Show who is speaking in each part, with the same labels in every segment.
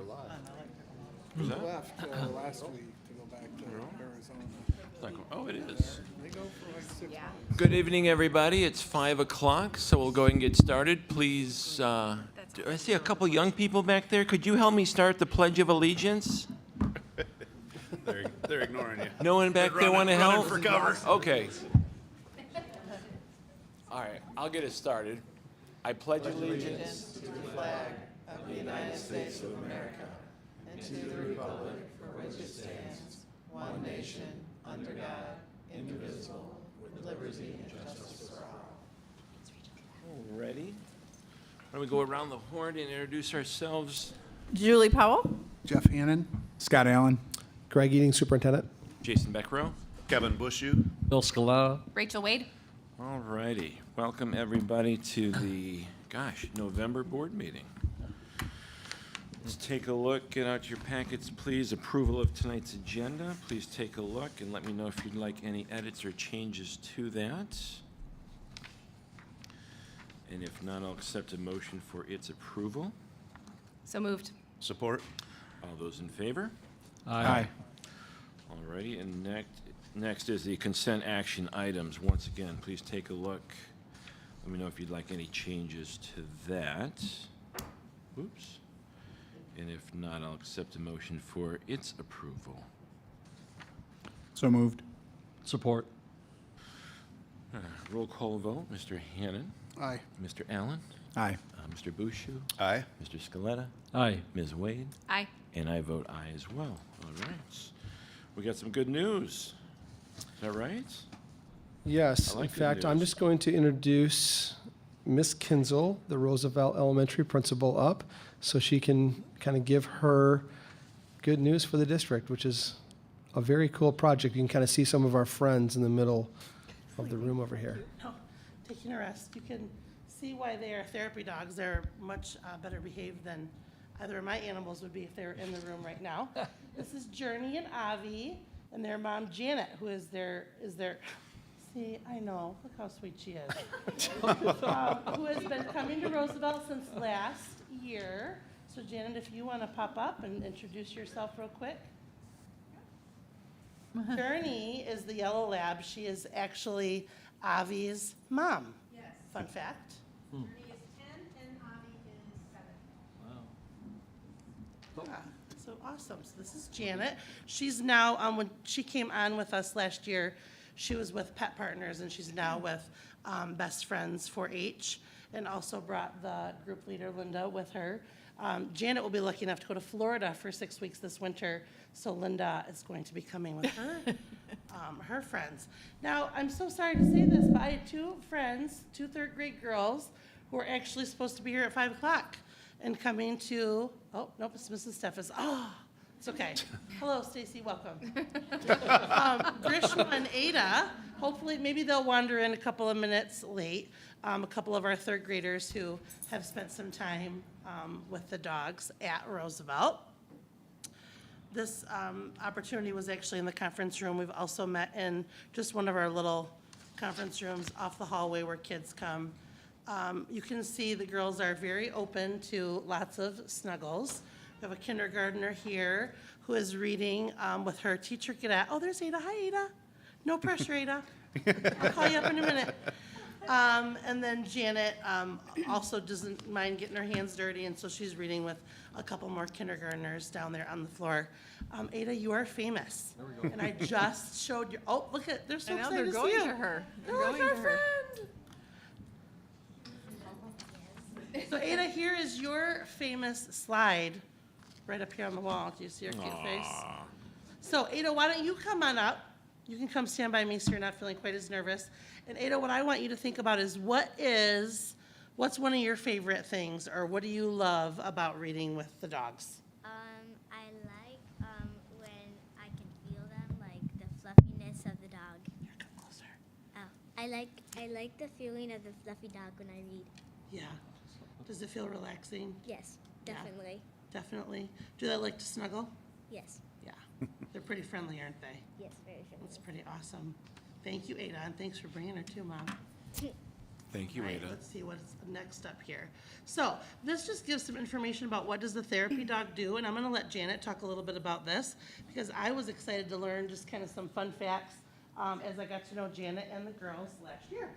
Speaker 1: a lot.
Speaker 2: He
Speaker 3: that?
Speaker 2: left last week to go back to Arizona.
Speaker 3: Oh, it is.
Speaker 2: They go for like 6 months.
Speaker 3: Good evening, everybody. It's 5 o'clock, so we'll go ahead and get started. Please, do I see a couple young people back there? Could you help me start the Pledge of Allegiance?
Speaker 1: They're ignoring you.
Speaker 3: No one back there want to
Speaker 1: running
Speaker 3: help?
Speaker 1: for cover.
Speaker 3: Okay. All right, I'll get it started. I pledge allegiance
Speaker 4: to the flag of the United States of America and to the republic for which it stands, one nation, under God, indivisible, with liberty and justice for all.
Speaker 3: Ready? Why don't we go around the horn and introduce ourselves?
Speaker 5: Julie Powell.
Speaker 2: Jeff Hannon.
Speaker 6: Scott Allen.
Speaker 7: Greg Eating, Superintendent.
Speaker 3: Jason Beckrow.
Speaker 1: Kevin Bushu.
Speaker 8: Bill Scalata.
Speaker 5: Rachel Wade.
Speaker 3: All righty. Welcome, everybody, to the, November board meeting. Let's take a look. Get out your packets, please. Approval of tonight's agenda. Please take a look and let me know if you'd like any edits or changes to that. And if not, I'll accept a motion for its approval.
Speaker 5: So moved.
Speaker 1: Support.
Speaker 3: All those in favor?
Speaker 6: Aye.
Speaker 3: All righty, and next is the consent action items. Once again, please take a look. Let me know if you'd like any changes to that. Oops. And if not, I'll accept a motion for its approval.
Speaker 6: So moved.
Speaker 8: Support.
Speaker 3: Roll call vote. Mr. Hannon.
Speaker 2: Aye.
Speaker 3: Mr. Allen.
Speaker 6: Aye.
Speaker 3: Mr. Bushu.
Speaker 1: Aye.
Speaker 3: Mr. Scaletta.
Speaker 8: Aye.
Speaker 3: Ms. Wade.
Speaker 5: Aye.
Speaker 3: And I vote aye as well. All right. We got some good news. Is that right?
Speaker 7: Yes,
Speaker 3: I like
Speaker 7: in
Speaker 3: good
Speaker 7: fact, I'm
Speaker 3: news.
Speaker 7: just going to introduce Miss Kinzel, the Roosevelt Elementary principal, up so she can kind of give her good news for the district, which is a very cool project. You can kind of see some of our friends in the middle of the room over here.
Speaker 4: No, taking a rest. You can see why they are therapy dogs. They're much better behaved than either of my animals would be if they were in the room right now. This is Journey and Avi and their mom Janet, who is their. See, I know. Look how sweet she is. Who has been coming to Roosevelt since last year. So Janet, if you want to pop up and introduce yourself real quick. Journey is the yellow lab. She is actually Avi's mom.
Speaker 9: Yes.
Speaker 4: Fun fact.
Speaker 9: Journey is 10 and Avi is 7.
Speaker 4: Yeah, so awesome. So this is Janet. She's now, when she came on with us last year, she was with Pet Partners, and she's now with Best Friends 4-H, and also brought the group leader, Linda, with her. Janet will be lucky enough to go to Florida for 6 weeks this winter, so Linda is going to be coming with her, her friends. Now, I'm so sorry to say this, but I had two friends, two third-grade girls, who were actually supposed to be here at 5 o'clock and coming to, oh, nope, it's Mrs. Steffes. Oh, it's okay. Hello, Stacy, welcome. Grishma and Ada, hopefully, maybe they'll wander in a couple of minutes late. A couple of our third graders who have spent some time with the dogs at Roosevelt. This opportunity was actually in the conference room. We've also met in just one of our little conference rooms off the hallway where kids come. You can see the girls are very open to lots of snuggles. We have a kindergartner here who is reading with her teacher cadet. Oh, there's Ada. Hi, Ada. No pressure, Ada. I'll call you up in a minute. And then Janet also doesn't mind getting her hands dirty, and so she's reading with a couple more kindergartners down there on the floor. Ada, you are famous. There we go. And I just showed you. Oh, look at, they're so excited to see you.
Speaker 5: They're going to her. They're
Speaker 4: Look,
Speaker 5: going
Speaker 4: our
Speaker 5: to her.
Speaker 4: friend. So Ada, here is your famous slide right up here on the wall. Do you see her cute face? So Ada, why don't you come on up? You can come stand by me so you're not feeling quite as nervous. And Ada, what I want you to think about is what's one of your favorite things, or what do you love about reading with the dogs?
Speaker 9: I like when I can feel them, like the fluffiness of the dog.
Speaker 4: Here, come closer.
Speaker 9: Oh, I like the feeling of the fluffy dog when I read.
Speaker 4: Yeah. Does it feel relaxing?
Speaker 9: Yes,
Speaker 4: Yeah.
Speaker 9: definitely.
Speaker 4: Definitely. Do they like to snuggle?
Speaker 9: Yes,
Speaker 4: Yeah. They're pretty friendly, aren't they?
Speaker 9: yes, very friendly.
Speaker 4: That's pretty awesome. Thank you, Ada, and thanks for bringing her too, Mom.
Speaker 3: Thank you,
Speaker 4: All right,
Speaker 3: Ada.
Speaker 4: let's see what's next up here. So this just gives some information about what does the therapy dog do, and I'm gonna let Janet talk a little bit about this, because I was excited to learn just kind of some fun facts, as I got to know Janet and the girls last year.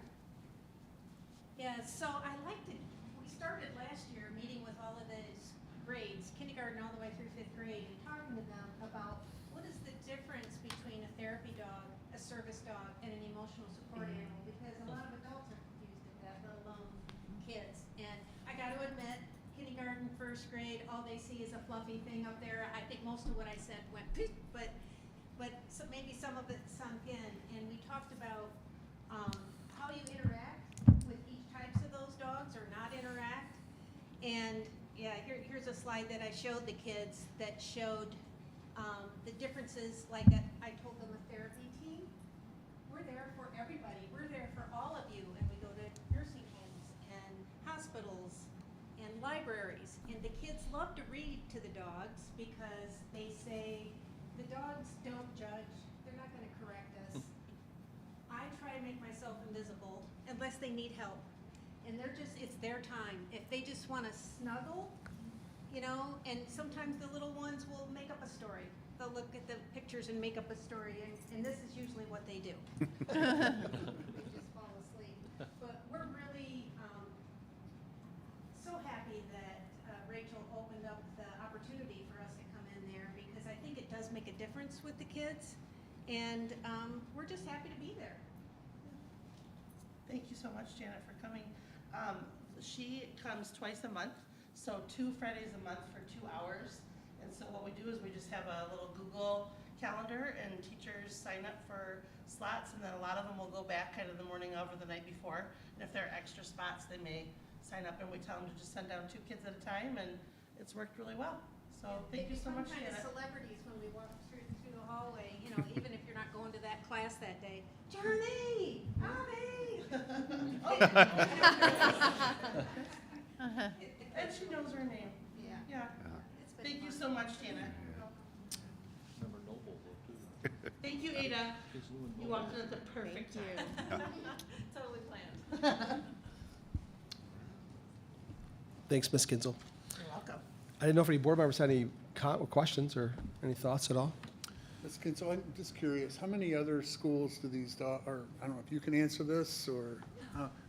Speaker 1: Yeah, so I liked it. We started last year meeting with all of those grades, kindergarten all the way through fifth grade, and talking to them about what is the difference between a therapy dog, a service dog, and an emotional support animal, because a lot of adults are confused at that, let alone kids. And I gotta admit, kindergarten, first grade, all they see is a fluffy thing up there. I think most of what I said went, but so maybe some of it sunk in, and we talked about, how you interact with each types of those dogs or not interact. And yeah, here's a slide that I showed the kids that showed the differences. Like I told them a therapy team, we're there for everybody. We're there for all of you. And we go to nursing homes and hospitals and libraries. And the kids love to read to the dogs because they say the dogs don't judge. They're not going to correct us. I try to make myself invisible unless they need help. And it's their time. If they just want to snuggle, and sometimes the little ones will make up a story. They'll look at the pictures and make up a story, and this is usually what they do. They just fall asleep. But we're really so happy that Rachel opened up the opportunity for us to come in there, because I think it does make a difference with the kids, and we're just happy to be there.
Speaker 4: Thank you so much, Janet, for coming. She comes twice a month, so 2 Fridays a month for 2 hours. And so what we do is we just have a little Google calendar, and teachers sign up for slots, and then a lot of them will go back kind of the morning of or the night before. And if there are extra spots, they may sign up, and we tell them to just send down 2 kids at a time, and it's worked really well. So thank you so much,
Speaker 1: Kind of
Speaker 4: Janet.
Speaker 1: celebrities when we walk through the hallway, even if you're not going to that class that day. Journey, Abby.
Speaker 4: And she knows her name.
Speaker 1: Yeah.
Speaker 4: Yeah.
Speaker 1: It's been
Speaker 4: Thank you
Speaker 1: fun.
Speaker 4: so much, Janet. Thank you, Ada. You walked in at the perfect time.
Speaker 1: Totally planned.
Speaker 7: Thanks, Ms. Kinzel.
Speaker 4: You're welcome.
Speaker 7: I didn't know if any board members had any questions or any thoughts at all.
Speaker 2: Ms. Kinsel, I'm just curious, how many other schools do these or I don't know if you can answer this, or,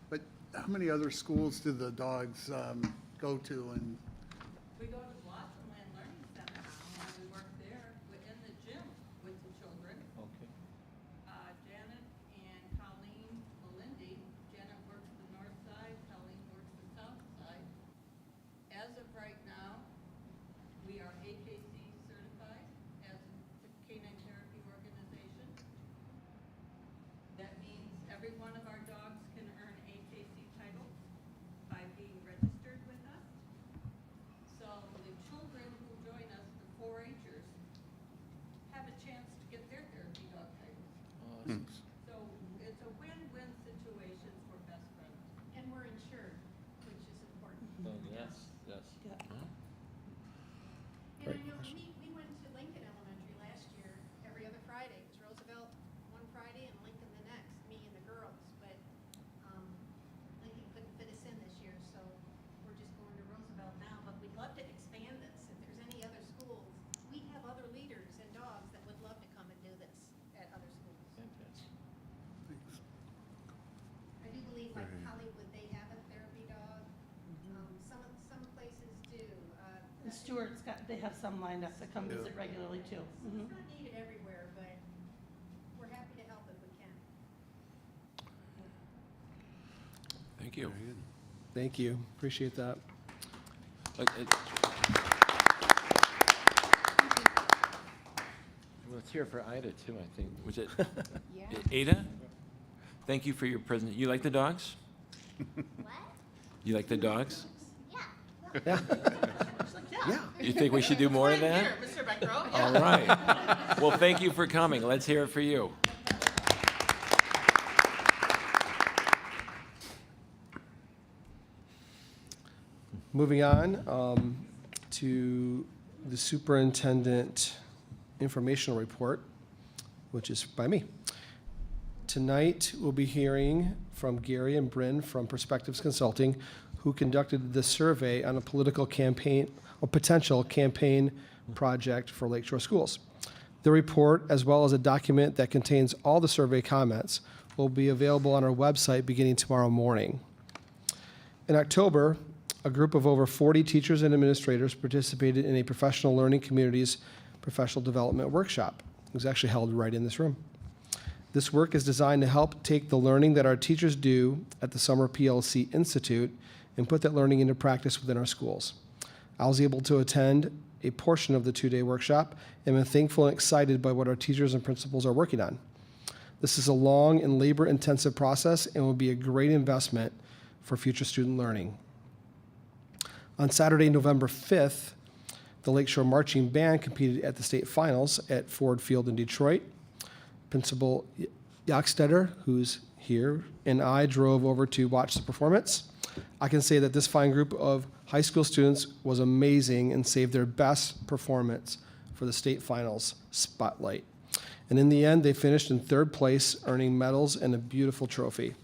Speaker 2: but how many other schools do the dogs go to? And
Speaker 8: We go to Blossom Land Learning Center, and we work there in the gym with the children.
Speaker 6: Okay.
Speaker 8: Janet and Colleen Melindy. Janet works the north side, Colleen works the south side. As of right now, we are AKC certified as a canine therapy organization. That means every one of our dogs can earn AKC title by being registered with us. So the children who join us, the 4-Hers, have a chance to get their therapy dog titles. So it's a win-win situation for best friends.
Speaker 1: And we're insured, which is important.
Speaker 6: Yes.
Speaker 1: And I know we went to Lincoln Elementary last year, every other Friday. It was Roosevelt one Friday and Lincoln the next, me and the girls. But Lincoln couldn't fit us in this year, so we're just going to Roosevelt now. But we'd love to expand this. If there's any other schools, we have other leaders and dogs that would love to come and do this at other schools. I do believe like Hollywood, they have a therapy dog. Some places do.
Speaker 4: And Stuart's they have some lined up to come visit regularly too. Mhm.
Speaker 1: It's not needed everywhere, but we're happy to help if we can.
Speaker 3: Thank you.
Speaker 7: Thank you. Appreciate that.
Speaker 3: Let's hear it for Ida, too, I think. Was it Ada? Thank you for your present. You like the dogs?
Speaker 9: What?
Speaker 3: You like the dogs?
Speaker 9: Yeah.
Speaker 7: Yeah.
Speaker 4: She's like, yeah.
Speaker 3: You think we should do more of that?
Speaker 4: Here, Mr. Beckrow.
Speaker 3: All right. Well, thank you for coming. Let's hear it for you.
Speaker 7: Moving on to the superintendent informational report, which is by me. Tonight, we'll be hearing from Gary and Bryn from Perspectives Consulting, who conducted the survey on a potential campaign project for Lakeshore schools. The report, as well as a document that contains all the survey comments, will be available on our website beginning tomorrow morning. In October, a group of over 40 teachers and administrators participated in a professional learning communities professional development workshop. It was actually held right in this room. This work is designed to help take the learning that our teachers do at the Summer PLC Institute and put that learning into practice within our schools. I was able to attend a portion of the two-day workshop and am thankful and excited by what our teachers and principals are working on. This is a long and labor-intensive process and will be a great investment for future student learning. On Saturday, November 5th, the Lakeshore Marching Band competed at the state finals at Ford Field in Detroit. Principal Yakstetter, who's here, and I drove over to watch the performance. I can say that this fine group of high school students was amazing and saved their best performance for the state finals spotlight. And in the end, they finished in third place, earning medals and a beautiful trophy.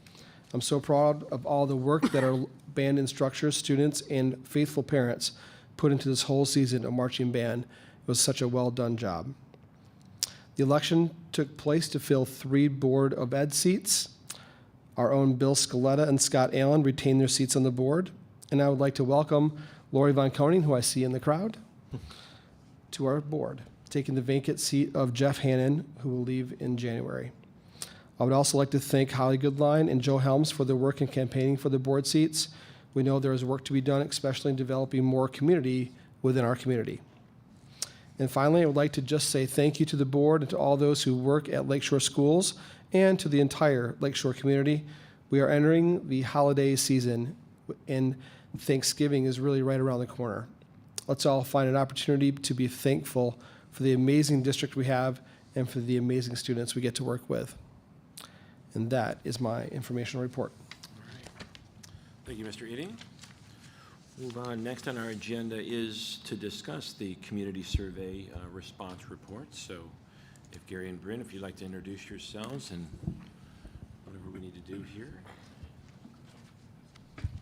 Speaker 7: I'm so proud of all the work that our band instructors, students, and faithful parents put into this whole season of marching band. It was such a well-done job. The election took place to fill 3 Board of Ed seats. Our own Bill Scaletta and Scott Allen retained their seats on the board. And I would like to welcome Lori Von Koning, who I see in the crowd, to our board, taking the vacant seat of Jeff Hannon, who will leave in January. I would also like to thank Holly Goodline and Joe Helms for their work in campaigning for the board seats. We know there is work to be done, especially in developing more community within our community. And finally, I would like to just say thank you to the board and to all those who work at Lakeshore Schools and to the entire Lakeshore community. We are entering the holiday season, and Thanksgiving is really right around the corner. Let's all find an opportunity to be thankful for the amazing district we have and for the amazing students we get to work with. And that is my informational report.
Speaker 3: Thank you, Mr. Eading. Move on. Next on our agenda is to discuss the community survey response report. So if Gary and Bryn, if you'd like to introduce yourselves and whatever we need to do here.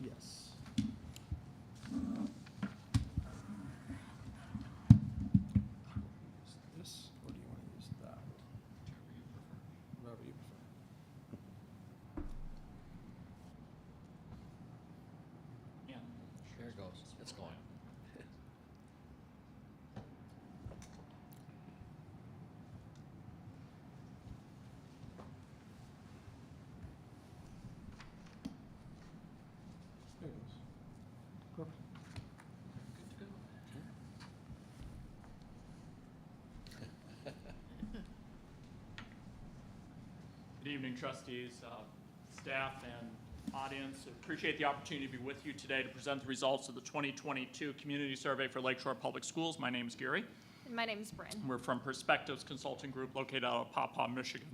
Speaker 7: Yes. This, or do you want to use that? Whatever you prefer.
Speaker 10: There it goes. It's going.
Speaker 7: There it goes. Perfect.
Speaker 11: Good evening, trustees, staff, and audience. Appreciate the opportunity to be with you today to present the results of the 2022 Community Survey for Lakeshore Public Schools. My name is Gary.
Speaker 12: And my name is Bryn.
Speaker 11: We're from Perspectives Consulting Group located out of Pawpaw, Michigan.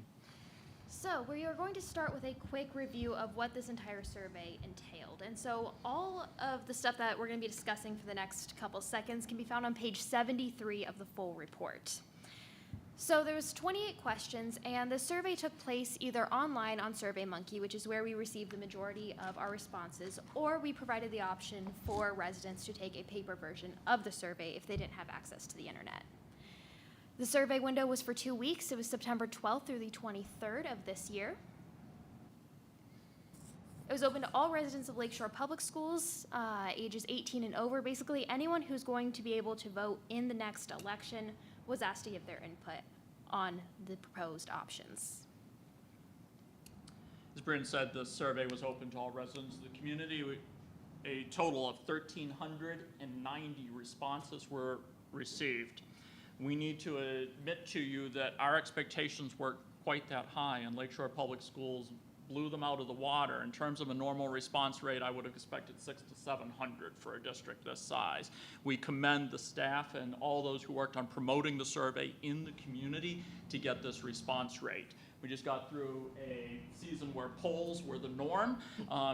Speaker 12: So we are going to start with a quick review of what this entire survey entailed. And so all of the stuff that we're going to be discussing for the next couple seconds can be found on page 73 of the full report. So there was 28 questions, and the survey took place either online on SurveyMonkey, which is where we received the majority of our responses, or we provided the option for residents to take a paper version of the survey if they didn't have access to the internet. The survey window was for 2 weeks. It was September 12th through the 23rd of this year. It was open to all residents of Lakeshore Public Schools, ages 18 and over. Basically, anyone who's going to be able to vote in the next election was asked to give their input on the proposed options.
Speaker 11: As Bryn said, the survey was open to all residents of the community. A total of 1,390 responses were received. We need to admit to you that our expectations weren't quite that high, and Lakeshore Public Schools blew them out of the water. In terms of a normal response rate, I would have expected 600 to 700 for a district this size. We commend the staff and all those who worked on promoting the survey in the community to get this response rate. We just got through a season where polls were the norm.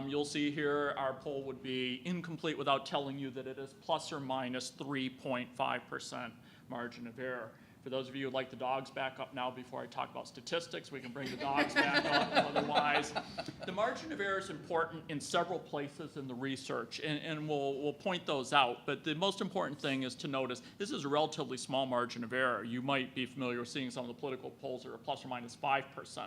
Speaker 11: You'll see here our poll would be incomplete without telling you that it is plus or minus 3.5% margin of error. For those of you who'd like the dogs back up now before I talk about statistics, we can bring the dogs back up. Otherwise, the margin of error is important in several places in the research, and we'll point those out. But the most important thing is to notice this is a relatively small margin of error. You might be familiar with seeing some of the political polls that are plus or minus 5%,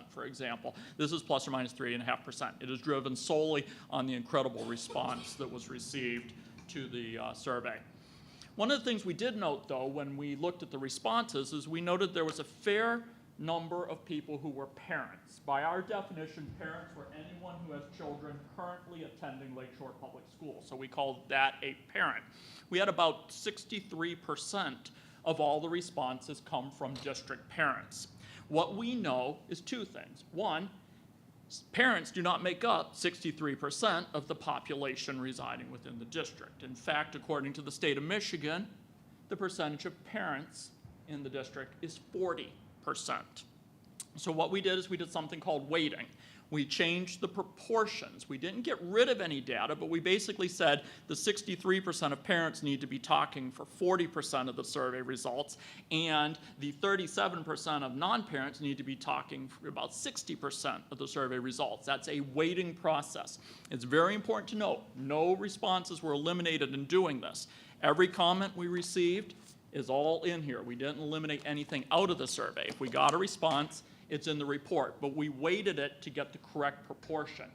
Speaker 11: for example. This is plus or minus 3.5%. It is driven solely on the incredible response that was received to the survey. One of the things we did note, though, when we looked at the responses is we noted there was a fair number of people who were parents. By our definition, parents were anyone who has children currently attending Lakeshore Public Schools. So we called that a parent. We had about 63% of all the responses come from district parents. What we know is two things. One, parents do not make up 63% of the population residing within the district. In fact, according to the state of Michigan, the percentage of parents in the district is 40%. So what we did is we did something called weighting. We changed the proportions. We didn't get rid of any data, but we basically said the 63% of parents need to be talking for 40% of the survey results, and the 37% of non-parents need to be talking for about 60% of the survey results. That's a weighting process. It's very important to note, no responses were eliminated in doing this. Every comment we received is all in here. We didn't eliminate anything out of the survey. If we got a response, it's in the report, but we weighted it to get the correct proportion.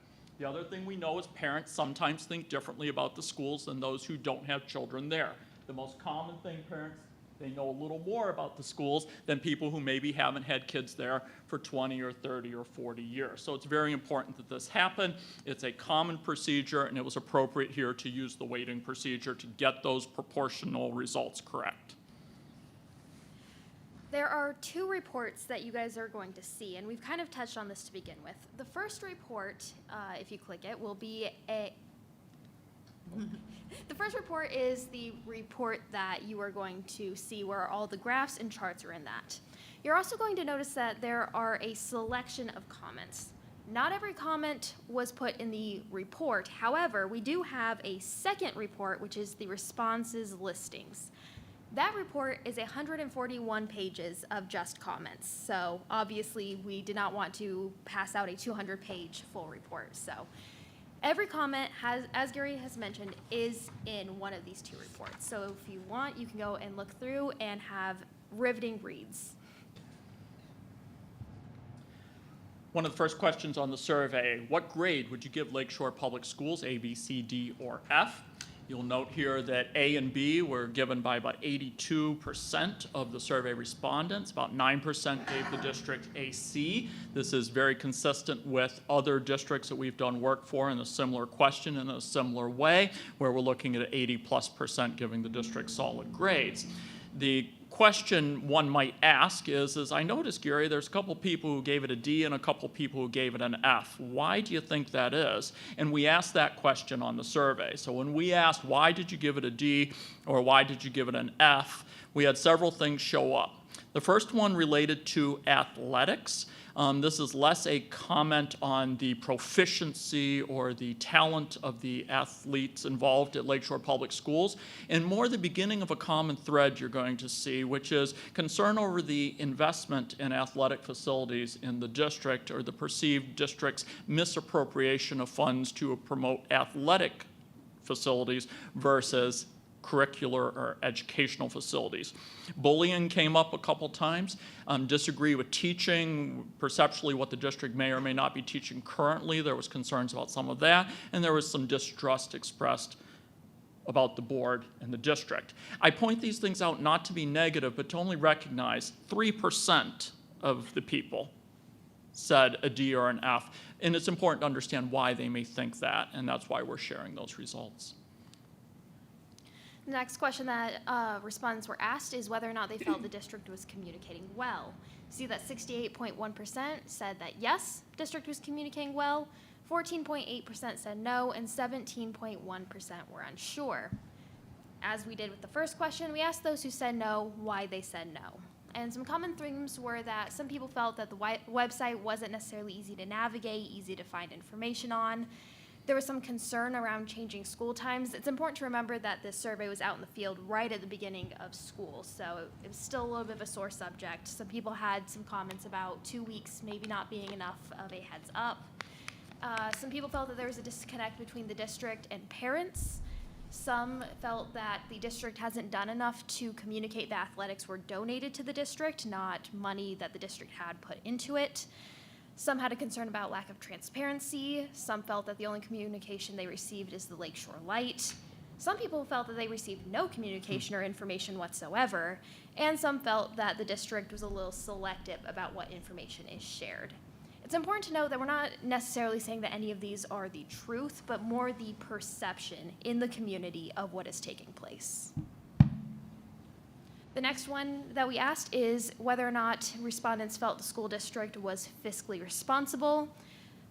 Speaker 11: The other thing we know is parents sometimes think differently about the schools than those who don't have children there. The most common thing, parents, they know a little more about the schools than people who maybe haven't had kids there for 20 or 30 or 40 years. So it's very important that this happen. It's a common procedure, and it was appropriate here to use the weighting procedure to get those proportional results correct.
Speaker 12: There are two reports that you guys are going to see, and we've kind of touched on this to begin with. The first report, if you click it, will be a... The first report is the report that you are going to see where all the graphs and charts are in that. You're also going to notice that there are a selection of comments. Not every comment was put in the report. However, we do have a second report, which is the responses listings. That report is 141 pages of just comments. So obviously we did not want to pass out a 200-page full report. So every comment has, as Gary has mentioned, is in one of these two reports. So if you want, you can go and look through and have riveting reads.
Speaker 11: One of the first questions on the survey, what grade would you give Lakeshore Public Schools, A, B, C, D, or F? You'll note here that A and B were given by about 82% of the survey respondents. About 9% gave the district a C. This is very consistent with other districts that we've done work for in a similar question in a similar way, where we're looking at 80+% giving the district solid grades. The question one might ask is I noticed, Gary, there's a couple people who gave it a D and a couple people who gave it an F. Why do you think that is? And we asked that question on the survey. So when we asked why did you give it a D or why did you give it an F, we had several things show up. The first one related to athletics. This is less a comment on the proficiency or the talent of the athletes involved at Lakeshore Public Schools, and more the beginning of a common thread you're going to see, which is concern over the investment in athletic facilities in the district or the perceived district's misappropriation of funds to promote athletic facilities versus curricular or educational facilities. Bullying came up a couple times. Disagree with teaching, perceptually what the district may or may not be teaching currently. There was concerns about some of that, and there was some distrust expressed about the board and the district. I point these things out not to be negative, but to only recognize 3% of the people said a D or an F, and it's important to understand why they may think that, and that's why we're sharing those results.
Speaker 12: The next question that respondents were asked is whether or not they felt the district was communicating well. See that 68.1% said that yes, district was communicating well, 14.8% said no, and 17.1% were unsure. As we did with the first question, we asked those who said no why they said no. And some common themes were that some people felt that the website wasn't necessarily easy to navigate, easy to find information on. There was some concern around changing school times. It's important to remember that this survey was out in the field right at the beginning of school, so it was still a little bit of a sore subject. Some people had some comments about 2 weeks maybe not being enough of a heads up. Some people felt that there was a disconnect between the district and parents. Some felt that the district hasn't done enough to communicate that athletics were donated to the district, not money that the district had put into it. Some had a concern about lack of transparency. Some felt that the only communication they received is the Lakeshore Light. Some people felt that they received no communication or information whatsoever. And some felt that the district was a little selective about what information is shared. It's important to note that we're not necessarily saying that any of these are the truth, but more the perception in the community of what is taking place. The next one that we asked is whether or not respondents felt the school district was fiscally responsible.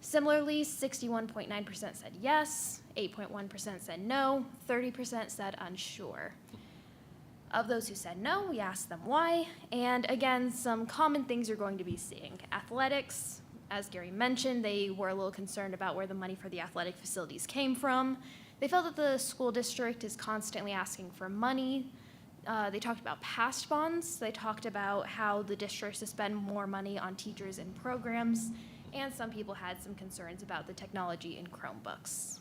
Speaker 12: Similarly, 61.9% said yes, 8.1% said no, 30% said unsure. Of those who said no, we asked them why, and again, some common things you're going to be seeing. Athletics, as Gary mentioned, they were a little concerned about where the money for the athletic facilities came from. They felt that the school district is constantly asking for money. They talked about past bonds. They talked about how the district should spend more money on teachers and programs. And some people had some concerns about the technology in Chromebooks.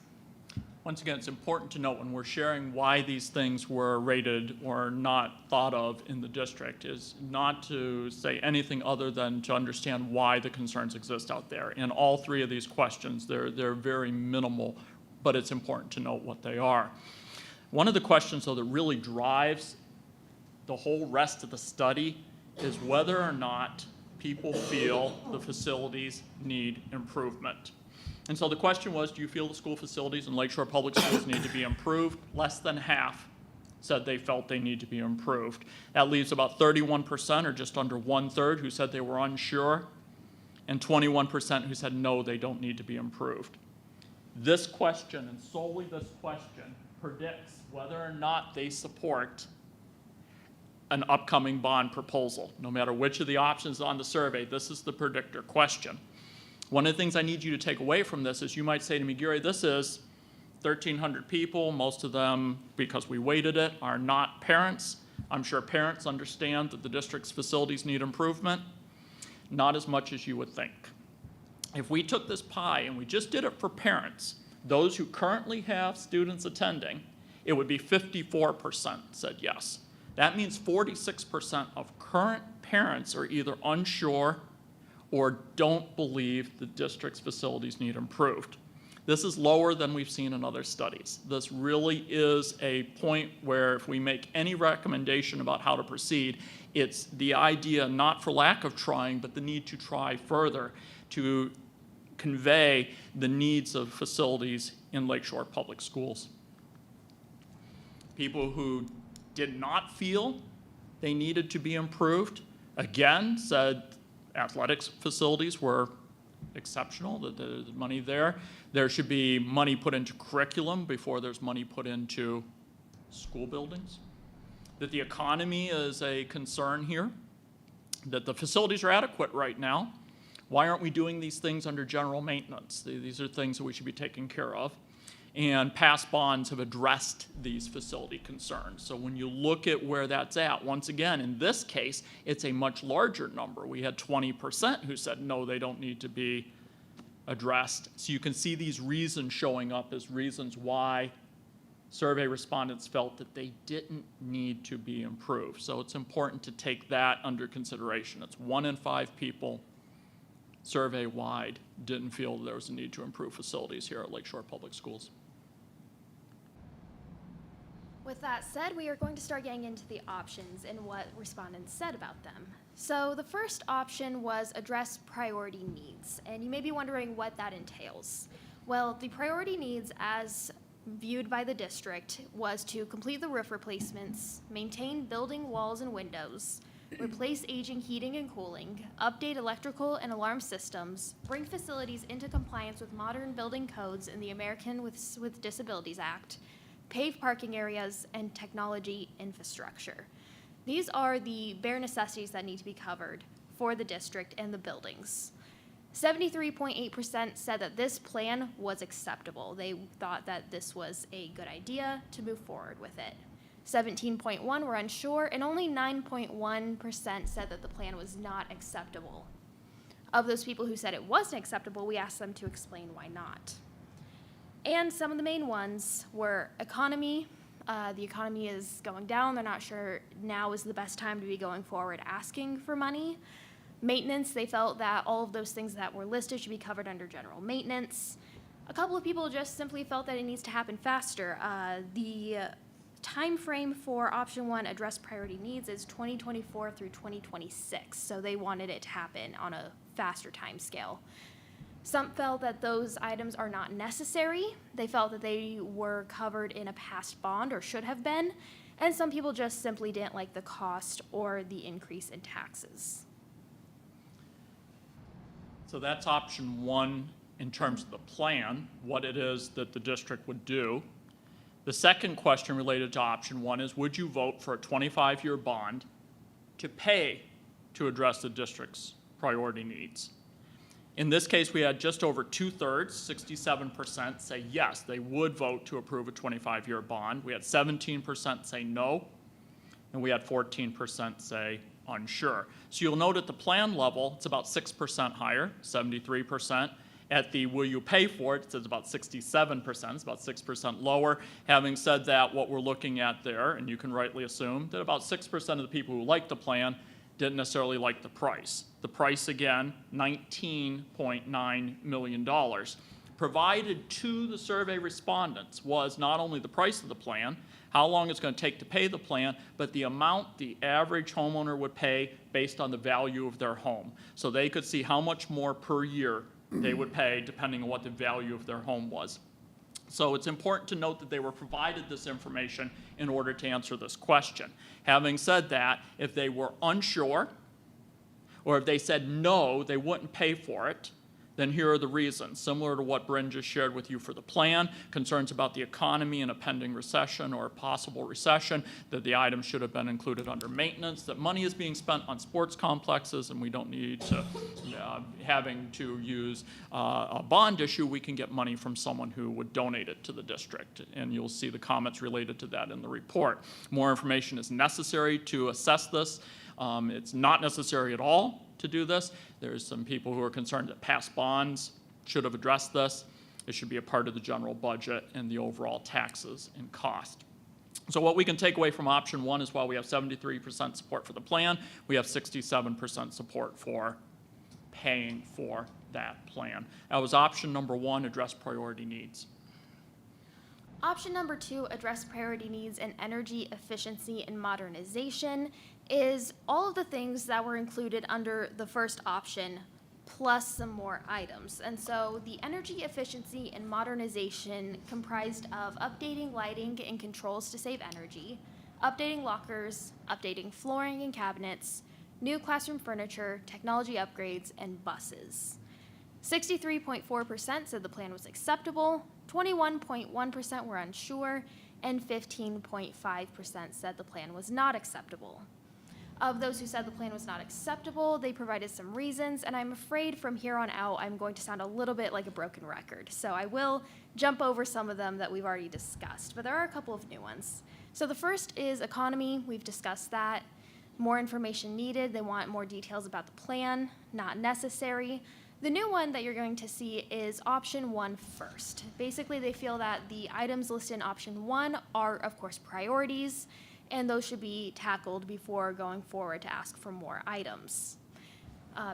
Speaker 11: Once again, it's important to note when we're sharing why these things were rated or not thought of in the district is not to say anything other than to understand why the concerns exist out there. In all three of these questions, they're very minimal, but it's important to note what they are. One of the questions, though, that really drives the whole rest of the study is whether or not people feel the facilities need improvement. And so the question was, do you feel the school facilities in Lakeshore Public Schools need to be improved? Less than half said they felt they need to be improved. That leaves about 31%, or just under 1/3, who said they were unsure, and 21% who said no, they don't need to be improved. This question, and solely this question, predicts whether or not they support an upcoming bond proposal. No matter which of the options on the survey, this is the predictor question. One of the things I need you to take away from this is you might say to me, Gary, this is 1,300 people. Most of them, because we weighted it, are not parents. I'm sure parents understand that the district's facilities need improvement. Not as much as you would think. If we took this pie and we just did it for parents, those who currently have students attending, it would be 54% said yes. That means 46% of current parents are either unsure or don't believe the district's facilities need improved. This is lower than we've seen in other studies. This really is a point where if we make any recommendation about how to proceed, it's the idea, not for lack of trying, but the need to try further to convey the needs of facilities in Lakeshore Public Schools. People who did not feel they needed to be improved, again, said athletics facilities were exceptional, that there's money there. There should be money put into curriculum before there's money put into school buildings. That the economy is a concern here. That the facilities are adequate right now. Why aren't we doing these things under general maintenance? These are things that we should be taking care of. And past bonds have addressed these facility concerns. So when you look at where that's at, once again, in this case, it's a much larger number. We had 20% who said, no, they don't need to be addressed. So you can see these reasons showing up as reasons why survey respondents felt that they didn't need to be improved. So it's important to take that under consideration. It's 1 in 5 people survey-wide didn't feel there was a need to improve facilities here at Lakeshore Public Schools.
Speaker 12: With that said, we are going to start getting into the options and what respondents said about them. So the first option was address priority needs, and you may be wondering what that entails. Well, the priority needs as viewed by the district was to complete the roof replacements, maintain building walls and windows, replace aging heating and cooling, update electrical and alarm systems, bring facilities into compliance with modern building codes in the American with Disabilities Act, pave parking areas, and technology infrastructure. These are the bare necessities that need to be covered for the district and the buildings. 73.8% said that this plan was acceptable. They thought that this was a good idea to move forward with it. 17.1% were unsure, and only 9.1% said that the plan was not acceptable. Of those people who said it wasn't acceptable, we asked them to explain why not. And some of the main ones were economy. The economy is going down. They're not sure now is the best time to be going forward asking for money. Maintenance, they felt that all of those things that were listed should be covered under general maintenance. A couple of people just simply felt that it needs to happen faster. The time frame for option 1, address priority needs, is 2024 through 2026, so they wanted it to happen on a faster time scale. Some felt that those items are not necessary. They felt that they were covered in a past bond or should have been, and some people just simply didn't like the cost or the increase in taxes.
Speaker 11: So that's option 1 in terms of the plan, what it is that the district would do. The second question related to option 1 is, would you vote for a 25-year bond to pay to address the district's priority needs? In this case, we had just over 2/3, 67%, say yes, they would vote to approve a 25-year bond. We had 17% say no, and we had 14% say unsure. So you'll note at the plan level, it's about 6% higher, 73%. At the will you pay for it, it's about 67%, it's about 6% lower. Having said that, what we're looking at there, and you can rightly assume that about 6% of the people who like the plan didn't necessarily like the price. The price, again, $19.9 million. Provided to the survey respondents was not only the price of the plan, how long it's going to take to pay the plan, but the amount the average homeowner would pay based on the value of their home. So they could see how much more per year they would pay depending on what the value of their home was. So it's important to note that they were provided this information in order to answer this question. Having said that, if they were unsure, or if they said no, they wouldn't pay for it, then here are the reasons. Similar to what Bryn just shared with you for the plan, concerns about the economy and a pending recession or a possible recession, that the items should have been included under maintenance, that money is being spent on sports complexes and we don't need to, having to use a bond issue, we can get money from someone who would donate it to the district. And you'll see the comments related to that in the report. More information is necessary to assess this. It's not necessary at all to do this. There's some people who are concerned that past bonds should have addressed this. It should be a part of the general budget and the overall taxes and cost. So what we can take away from option 1 is while we have 73% support for the plan, we have 67% support for paying for that plan. That was option number 1, address priority needs.
Speaker 12: Option number 2, address priority needs and energy efficiency and modernization, is all of the things that were included under the first option plus some more items. And so the energy efficiency and modernization comprised of updating lighting and controls to save energy, updating lockers, updating flooring and cabinets, new classroom furniture, technology upgrades, and buses. 63.4% said the plan was acceptable, 21.1% were unsure, and 15.5% said the plan was not acceptable. Of those who said the plan was not acceptable, they provided some reasons, and I'm afraid from here on out I'm going to sound a little bit like a broken record. So I will jump over some of them that we've already discussed, but there are a couple of new ones. So the first is economy. We've discussed that. More information needed. They want more details about the plan. Not necessary. The new one that you're going to see is option 1 first. Basically, they feel that the items listed in option 1 are, of course, priorities, and those should be tackled before going forward to ask for more items.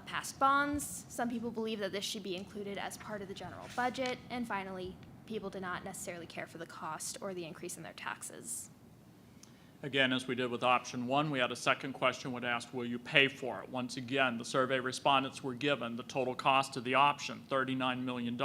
Speaker 12: Past bonds, some people believe that this should be included as part of the general budget. And finally, people did not necessarily care for the cost or the increase in their taxes.
Speaker 11: Again, as we did with option 1, we had a second question would ask, will you pay for it? Once again, the survey respondents were given the total cost of the option, $39 million.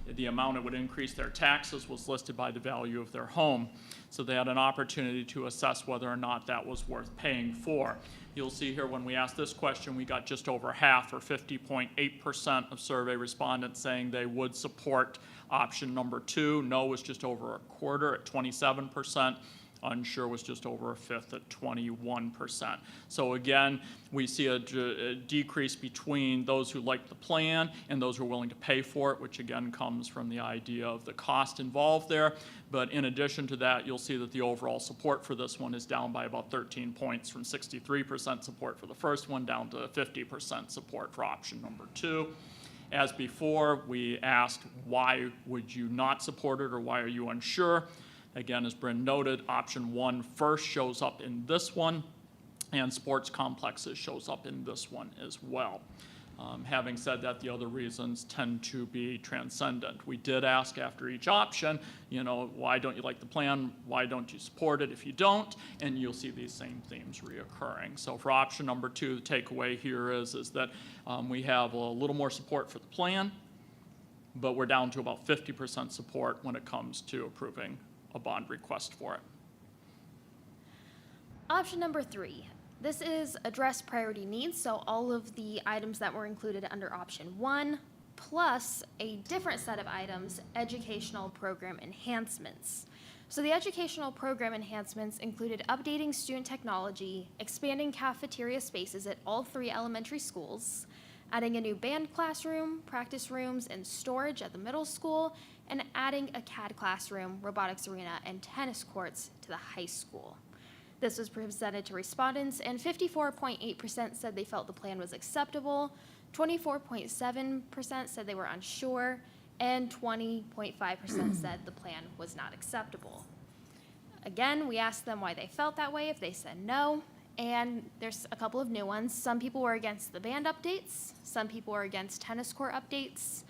Speaker 11: The amount it would increase their taxes was listed by the value of their home. So they had an opportunity to assess whether or not that was worth paying for. You'll see here when we asked this question, we got just over half, or 50.8% of survey respondents saying they would support option number 2. No was just over a quarter at 27%. Unsure was just over a fifth at 21%. So again, we see a decrease between those who like the plan and those who are willing to pay for it, which again comes from the idea of the cost involved there. But in addition to that, you'll see that the overall support for this one is down by about 13 points, from 63% support for the first one down to 50% support for option number 2. As before, we asked, why would you not support it, or why are you unsure? Again, as Bryn noted, option 1 first shows up in this one, and sports complexes shows up in this one as well. Having said that, the other reasons tend to be transcendent. We did ask after each option, you know, why don't you like the plan? Why don't you support it if you don't? And you'll see these same themes reoccurring. So for option number 2, the takeaway here is that we have a little more support for the plan, but we're down to about 50% support when it comes to approving a bond request for it.
Speaker 12: Option number 3. This is address priority needs, so all of the items that were included under option 1, plus a different set of items, educational program enhancements. So the educational program enhancements included updating student technology, expanding cafeteria spaces at all 3 elementary schools, adding a new band classroom, practice rooms, and storage at the middle school, and adding a CAD classroom, robotics arena, and tennis courts to the high school. This was presented to respondents, and 54.8% said they felt the plan was acceptable, 24.7% said they were unsure, and 20.5% said the plan was not acceptable. Again, we asked them why they felt that way if they said no, and there's a couple of new ones. Some people were against the band updates, some people were against tennis court updates,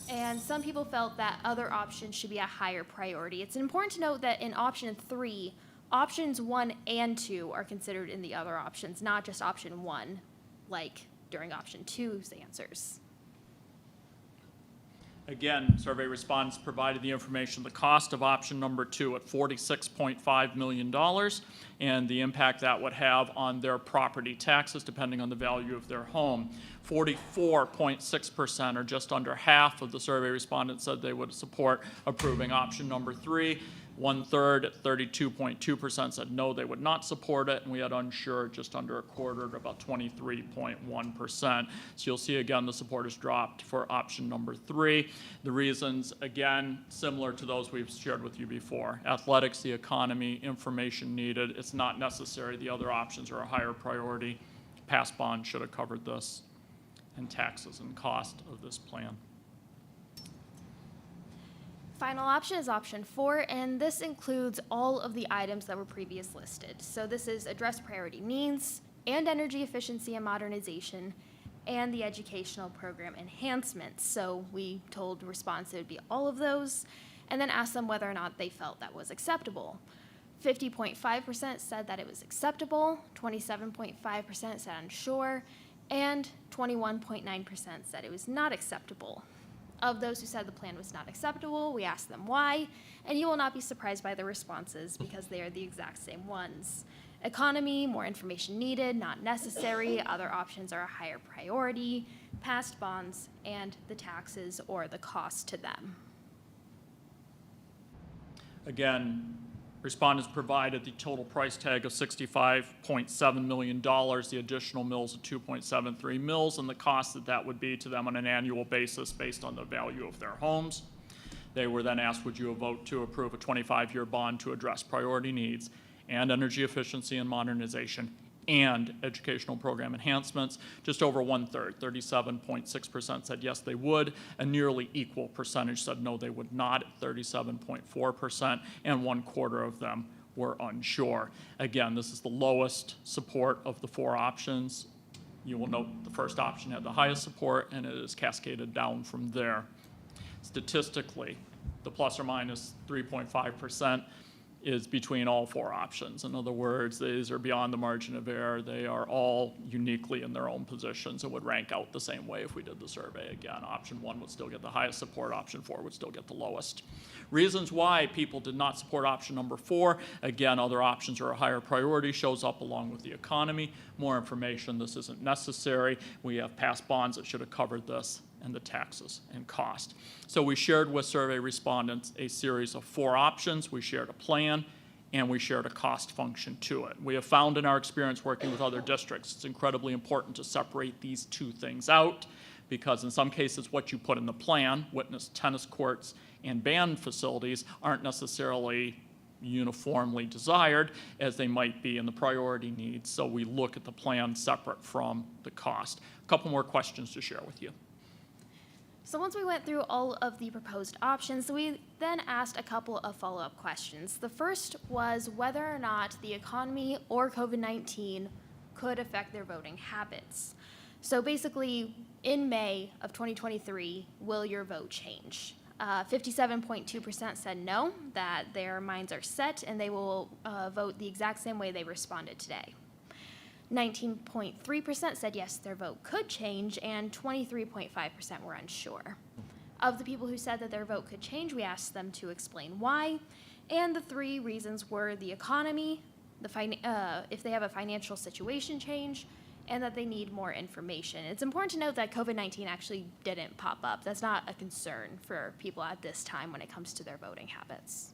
Speaker 12: and some people felt that other options should be a higher priority. It's important to note that in option 3, options 1 and 2 are considered in the other options, not just option 1, like during option 2's answers.
Speaker 11: Again, survey respondents provided the information, the cost of option number 2 at $46.5 million, and the impact that would have on their property taxes depending on the value of their home. 44.6%, or just under half of the survey respondents, said they would support approving option number 3. 1/3 at 32.2% said no, they would not support it, and we had unsure just under a quarter at about 23.1%. So you'll see again the support has dropped for option number 3. The reasons, again, similar to those we've shared with you before. Athletics, the economy, information needed. It's not necessary. The other options are a higher priority. Past bond should have covered this, and taxes and cost of this plan.
Speaker 12: Final option is option 4, and this includes all of the items that were previously listed. So this is address priority needs, and energy efficiency and modernization, and the educational program enhancements. So we told respondents it would be all of those, and then asked them whether or not they felt that was acceptable. 50.5% said that it was acceptable, 27.5% said unsure, and 21.9% said it was not acceptable. Of those who said the plan was not acceptable, we asked them why, and you will not be surprised by the responses because they are the exact same ones. Economy, more information needed, not necessary, other options are a higher priority, past bonds, and the taxes or the cost to them.
Speaker 11: Again, respondents provided the total price tag of $65.7 million, the additional mills of 2.73 mills, and the cost that would be to them on an annual basis based on the value of their homes. They were then asked, would you vote to approve a 25-year bond to address priority needs and energy efficiency and modernization and educational program enhancements? Just over 1/3, 37.6% said yes, they would. A nearly equal percentage said no, they would not at 37.4%, and 1/4 of them were unsure. Again, this is the lowest support of the 4 options. You will note the first option had the highest support, and it is cascaded down from there. Statistically, the plus or minus 3.5% is between all 4 options. In other words, these are beyond the margin of error. They are all uniquely in their own positions and would rank out the same way if we did the survey again. Option 1 would still get the highest support. Option 4 would still get the lowest. Reasons why people did not support option number 4. Again, other options are a higher priority, shows up along with the economy. More information, this isn't necessary. We have past bonds that should have covered this, and the taxes and cost. So we shared with survey respondents a series of 4 options. We shared a plan and we shared a cost function to it. We have found in our experience working with other districts, it's incredibly important to separate these two things out, because in some cases what you put in the plan, witness tennis courts and band facilities, aren't necessarily uniformly desired as they might be in the priority needs. So we look at the plan separate from the cost. A couple more questions to share with you.
Speaker 12: So once we went through all of the proposed options, we then asked a couple of follow-up questions. The first was whether or not the economy or COVID-19 could affect their voting habits. So basically, in May of 2023, will your vote change? 57.2% said no, that their minds are set and they will vote the exact same way they responded today. 19.3% said yes, their vote could change, and 23.5% were unsure. Of the people who said that their vote could change, we asked them to explain why, and the three reasons were the economy, if they have a financial situation change, and that they need more information. It's important to note that COVID-19 actually didn't pop up. That's not a concern for people at this time when it comes to their voting habits.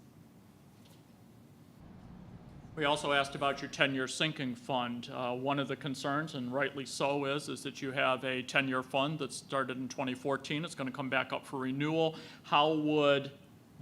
Speaker 11: We also asked about your 10-year sinking fund. One of the concerns, and rightly so, is that you have a 10-year fund that started in 2014. It's going to come back up for renewal. How would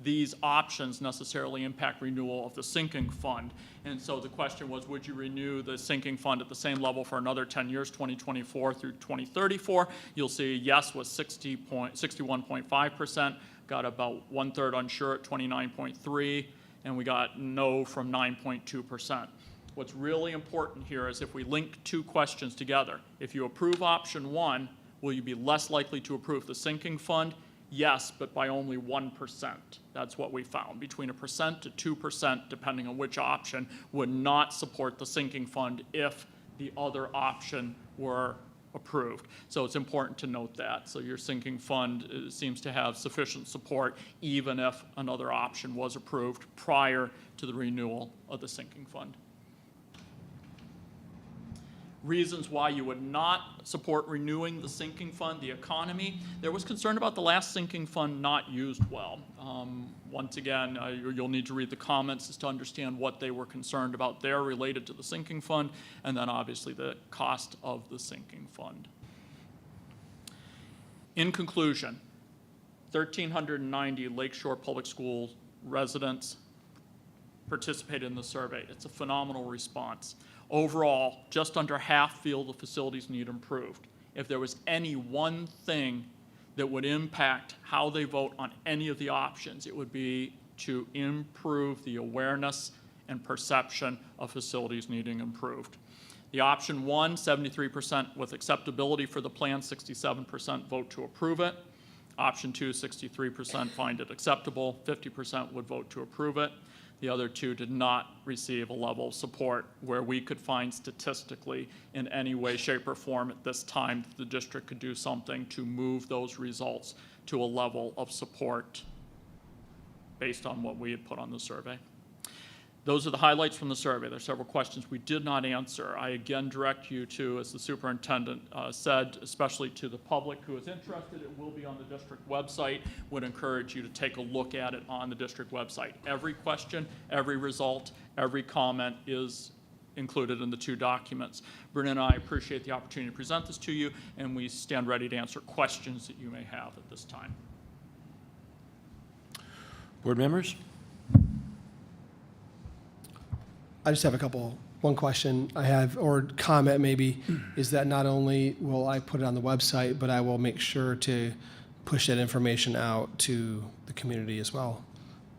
Speaker 11: these options necessarily impact renewal of the sinking fund? And so the question was, would you renew the sinking fund at the same level for another 10 years, 2024 through 2034? You'll see yes was 61.5%, got about 1/3 unsure at 29.3%, and we got no from 9.2%. What's really important here is if we link two questions together, if you approve option 1, will you be less likely to approve the sinking fund? Yes, but by only 1%. That's what we found. Between 1% to 2%, depending on which option, would not support the sinking fund if the other option were approved. So it's important to note that. So your sinking fund seems to have sufficient support even if another option was approved prior to the renewal of the sinking fund. Reasons why you would not support renewing the sinking fund, the economy. There was concern about the last sinking fund not used well. Once again, you'll need to read the comments as to understand what they were concerned about there related to the sinking fund, and then obviously the cost of the sinking fund. In conclusion, 1,390 Lakeshore Public School residents participated in the survey. It's a phenomenal response. Overall, just under half feel the facilities need improved. If there was any one thing that would impact how they vote on any of the options, it would be to improve the awareness and perception of facilities needing improved. The option 1, 73% with acceptability for the plan, 67% vote to approve it. Option 2, 63% find it acceptable, 50% would vote to approve it. The other two did not receive a level of support where we could find statistically in any way, shape, or form at this time that the district could do something to move those results to a level of support based on what we had put on the survey. Those are the highlights from the survey. There are several questions we did not answer. I again direct you to, as the superintendent said, especially to the public who is interested, it will be on the district website. Would encourage you to take a look at it on the district website. Every question, every result, every comment is included in the two documents. Brynn and I appreciate the opportunity to present this to you, and we stand ready to answer questions that you may have at this time.
Speaker 3: Board members?
Speaker 7: I just have one question I have, or comment maybe, is that not only will I put it on the website, but I will make sure to push that information out to the community as well,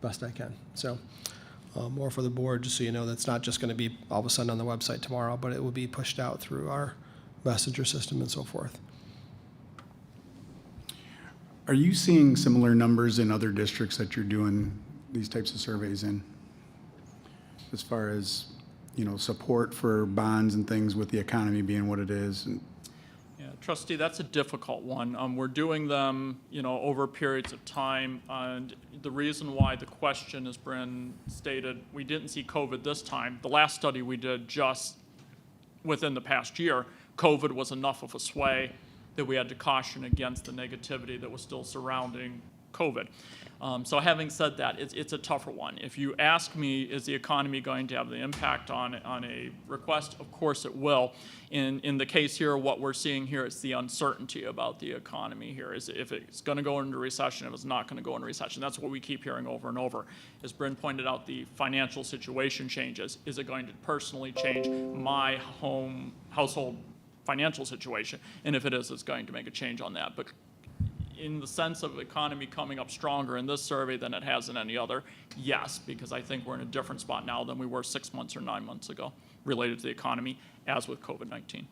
Speaker 7: best I can. So more for the board, just so you know, that's not just going to be all of a sudden on the website tomorrow, but it will be pushed out through our messenger system and so forth.
Speaker 6: Are you seeing similar numbers in other districts that you're doing these types of surveys in? As far as, support for bonds and things with the economy being what it is?
Speaker 11: Yeah, Trustee, that's a difficult one. We're doing them, over periods of time, and the reason why the question, as Brynn stated, we didn't see COVID this time. The last study we did just within the past year, COVID was enough of a sway that we had to caution against the negativity that was still surrounding COVID. So having said that, it's a tougher one. If you ask me, is the economy going to have the impact on a request? Of course it will. In the case here, what we're seeing here is the uncertainty about the economy here. Is if it's going to go into recession, if it's not going to go into recession. That's what we keep hearing over and over. As Bryn pointed out, the financial situation changes. Is it going to personally change my household financial situation? And if it is, it's going to make a change on that. But in the sense of economy coming up stronger in this survey than it has in any other, yes, because I think we're in a different spot now than we were 6 months or 9 months ago related to the economy, as with COVID-19.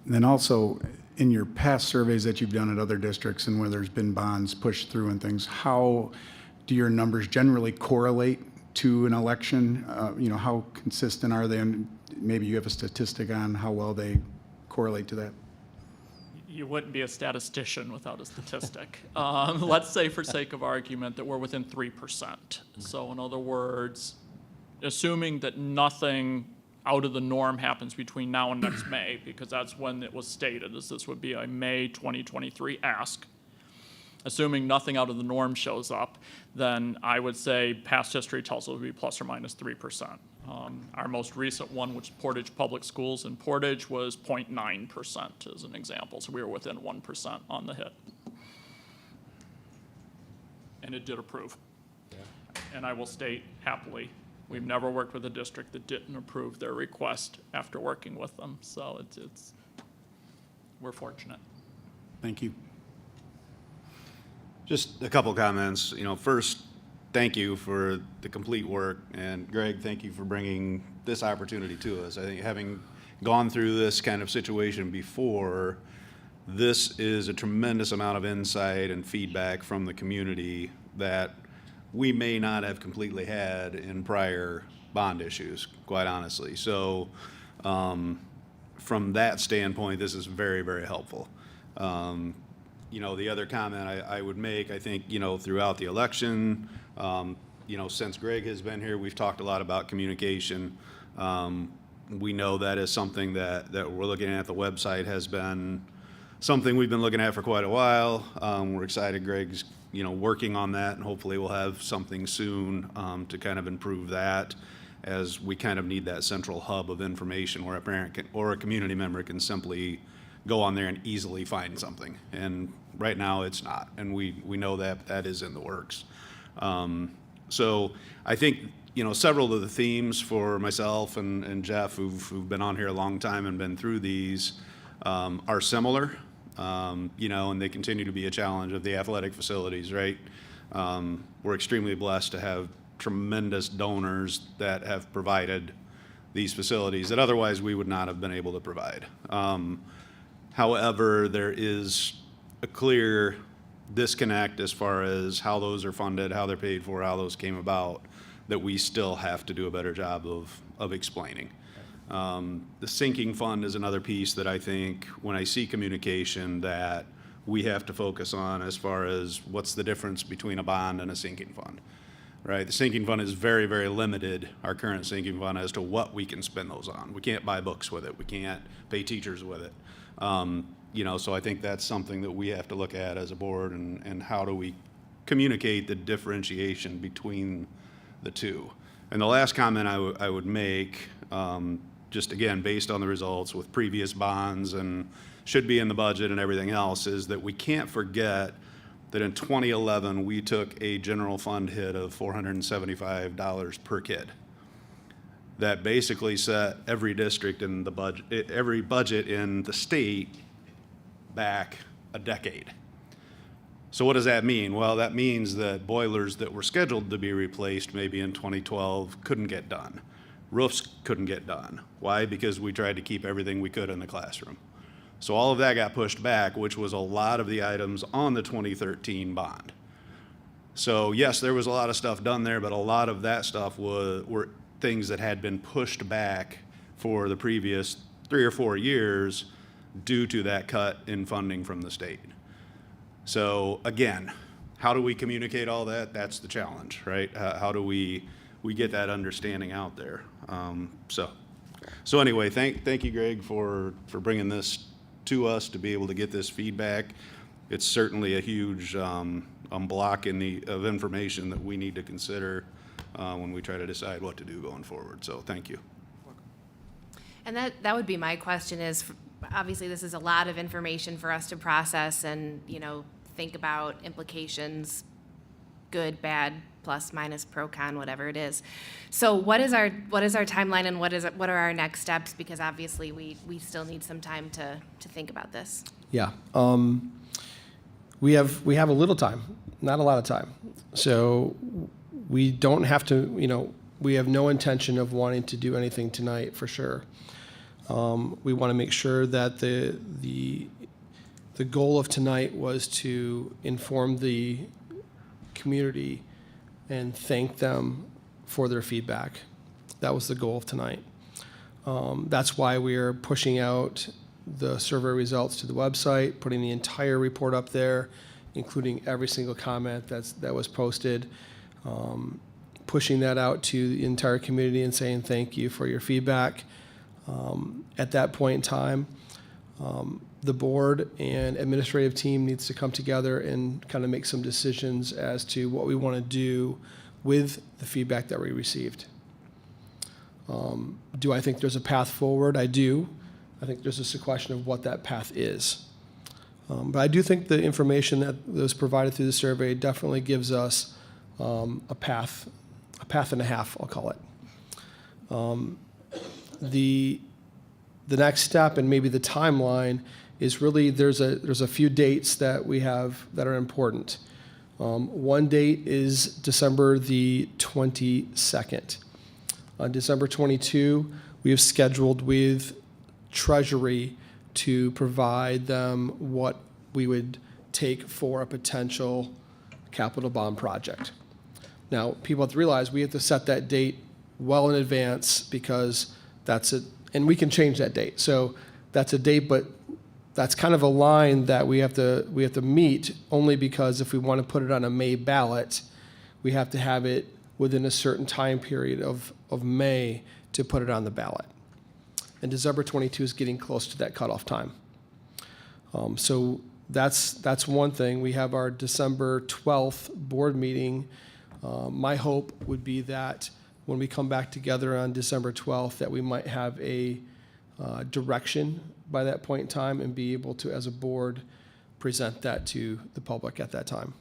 Speaker 6: Then also, in your past surveys that you've done at other districts and where there's been bonds pushed through and things, how do your numbers generally correlate to an election? How consistent are they? And maybe you have a statistic on how well they correlate to that.
Speaker 11: You wouldn't be a statistician without a statistic. Let's say, for sake of argument, that we're within 3%. So in other words, assuming that nothing out of the norm happens between now and next May, because that's when it was stated, as this would be a May 2023 ask. Assuming nothing out of the norm shows up, then I would say past history tells us it would be plus or minus 3%. Our most recent one, which is Portage Public Schools in Portage, was 0.9% as an example. So we were within 1% on the hit. And it did approve. And I will state happily, we've never worked with a district that didn't approve their request after working with them. So we're fortunate.
Speaker 6: Thank you.
Speaker 10: Just a couple comments. First, thank you for the complete work, and Greg, thank you for bringing this opportunity to us. I think having gone through this kind of situation before, this is a tremendous amount of insight and feedback from the community that we may not have completely had in prior bond issues, quite honestly. So from that standpoint, this is very, very helpful. The other comment I would make, I think, throughout the election, since Greg has been here, we've talked a lot about communication. We know that is something that we're looking at. The website has been something we've been looking at for quite a while. We're excited Greg's, working on that, and hopefully we'll have something soon to kind of improve that, as we kind of need that central hub of information where a parent or a community member can simply go on there and easily find something. And right now it's not, and we know that is in the works. So I think, several of the themes for myself and Jeff, who've been on here a long time and been through these, are similar, and they continue to be a challenge of the athletic facilities, right? We're extremely blessed to have tremendous donors that have provided these facilities that otherwise we would not have been able to provide. However, there is a clear disconnect as far as how those are funded, how they're paid for, how those came about, that we still have to do a better job of explaining. The sinking fund is another piece that I think, when I see communication, that we have to focus on as far as what's the difference between a bond and a sinking fund, right? The sinking fund is very, very limited, our current sinking fund, as to what we can spend those on. We can't buy books with it. We can't pay teachers with it. So I think that's something that we have to look at as a board, and how do we communicate the differentiation between the two. And the last comment I would make, just again, based on the results with previous bonds and should be in the budget and everything else, is that we can't forget that in 2011, we took a general fund hit of $475 per kid. That basically set every district in the budget, every budget in the state back a decade. So what does that mean? Well, that means that boilers that were scheduled to be replaced maybe in 2012 couldn't get done. Roofs couldn't get done. Why? Because we tried to keep everything we could in the classroom. So all of that got pushed back, which was a lot of the items on the 2013 bond. So yes, there was a lot of stuff done there, but a lot of that stuff were things that had been pushed back for the previous 3 or 4 years due to that cut in funding from the state. So again, how do we communicate all that? That's the challenge, right? How do we get that understanding out there? So anyway, thank you, Greg, for bringing this to us to be able to get this feedback. It's certainly a huge block of information that we need to consider when we try to decide what to do going forward. So thank you.
Speaker 5: And that would be my question is, obviously, this is a lot of information for us to process and, think about implications, good, bad, plus, minus, pro, con, whatever it is. So what is our timeline and what are our next steps? Because obviously, we still need some time to think about this.
Speaker 7: Yeah. We have a little time, not a lot of time. So we don't have to, we have no intention of wanting to do anything tonight for sure. We want to make sure that the goal of tonight was to inform the community and thank them for their feedback. That was the goal of tonight. That's why we are pushing out the survey results to the website, putting the entire report up there, including every single comment that was posted, pushing that out to the entire community and saying thank you for your feedback. At that point in time, the board and administrative team needs to come together and kind of make some decisions as to what we want to do with the feedback that we received. Do I think there's a path forward? I do. I think there's just a question of what that path is. But I do think the information that was provided through the survey definitely gives us a path and a half, I'll call it. The next step and maybe the timeline is really there's a few dates that we have that are important. One date is December the 22nd. On December 22, we have scheduled with Treasury to provide them what we would take for a potential capital bond project. Now, people have to realize we have to set that date well in advance because that's it, and we can change that date. So that's a date, but that's kind of a line that we have to meet only because if we want to put it on a May ballot, we have to have it within a certain time period of May to put it on the ballot. And December 22 is getting close to that cutoff time. So that's one thing. We have our December 12th board meeting. My hope would be that when we come back together on December 12th, that we might have a direction by that point in time and be able to, as a board, present that to the public at that time.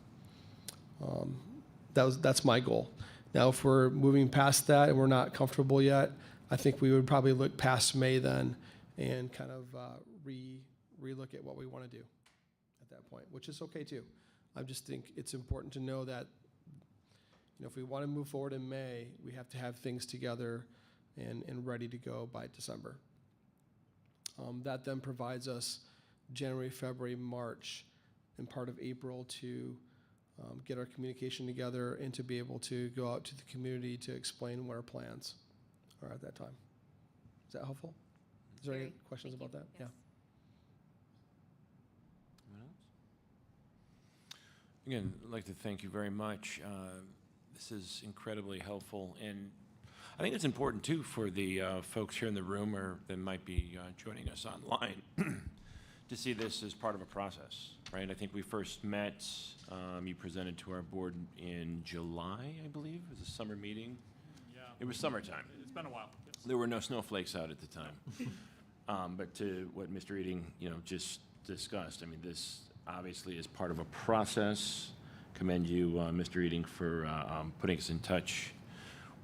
Speaker 7: That's my goal. Now, if we're moving past that and we're not comfortable yet, I think we would probably look past May then and kind of re-look at what we want to do at that point, which is okay too. I just think it's important to know that if we want to move forward in May, we have to have things together and ready to go by December. That then provides us January, February, March, and part of April to get our communication together and to be able to go out to the community to explain what our plans are at that time. Is that helpful? Is there any questions about that?
Speaker 5: Yes.
Speaker 3: Anyone else? Again, I'd like to thank you very much. This is incredibly helpful, and I think it's important too for the folks here in the room or that might be joining us online to see this as part of a process, right? I think we first met, you presented to our board in July, I believe. It was a summer meeting.
Speaker 11: Yeah.
Speaker 3: It was summertime.
Speaker 11: It's been a while. Yes.
Speaker 3: There were no snowflakes out at the time. But to what Mr. Eating, just discussed, I mean, this obviously is part of a process. Commend you, Mr. Eating, for putting us in touch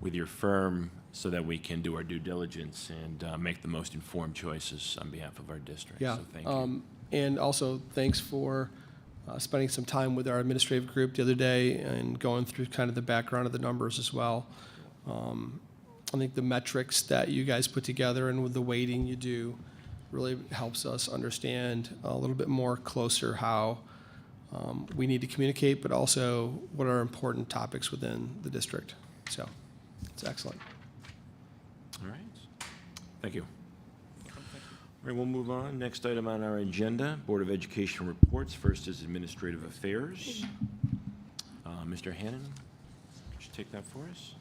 Speaker 3: with your firm so that we can do our due diligence and make the most informed choices on behalf of our district.
Speaker 7: Yeah.
Speaker 3: So thank you.
Speaker 7: And also, thanks for spending some time with our administrative group the other day and going through kind of the background of the numbers as well. I think the metrics that you guys put together and with the weighting you do really helps us understand a little bit more closer how we need to communicate, but also what are important topics within the district. So it's excellent.
Speaker 3: All right. Thank you. All right, we'll move on. Next item on our agenda, Board of Education reports. First is Administrative Affairs. Mr. Hannon, could you take that for us?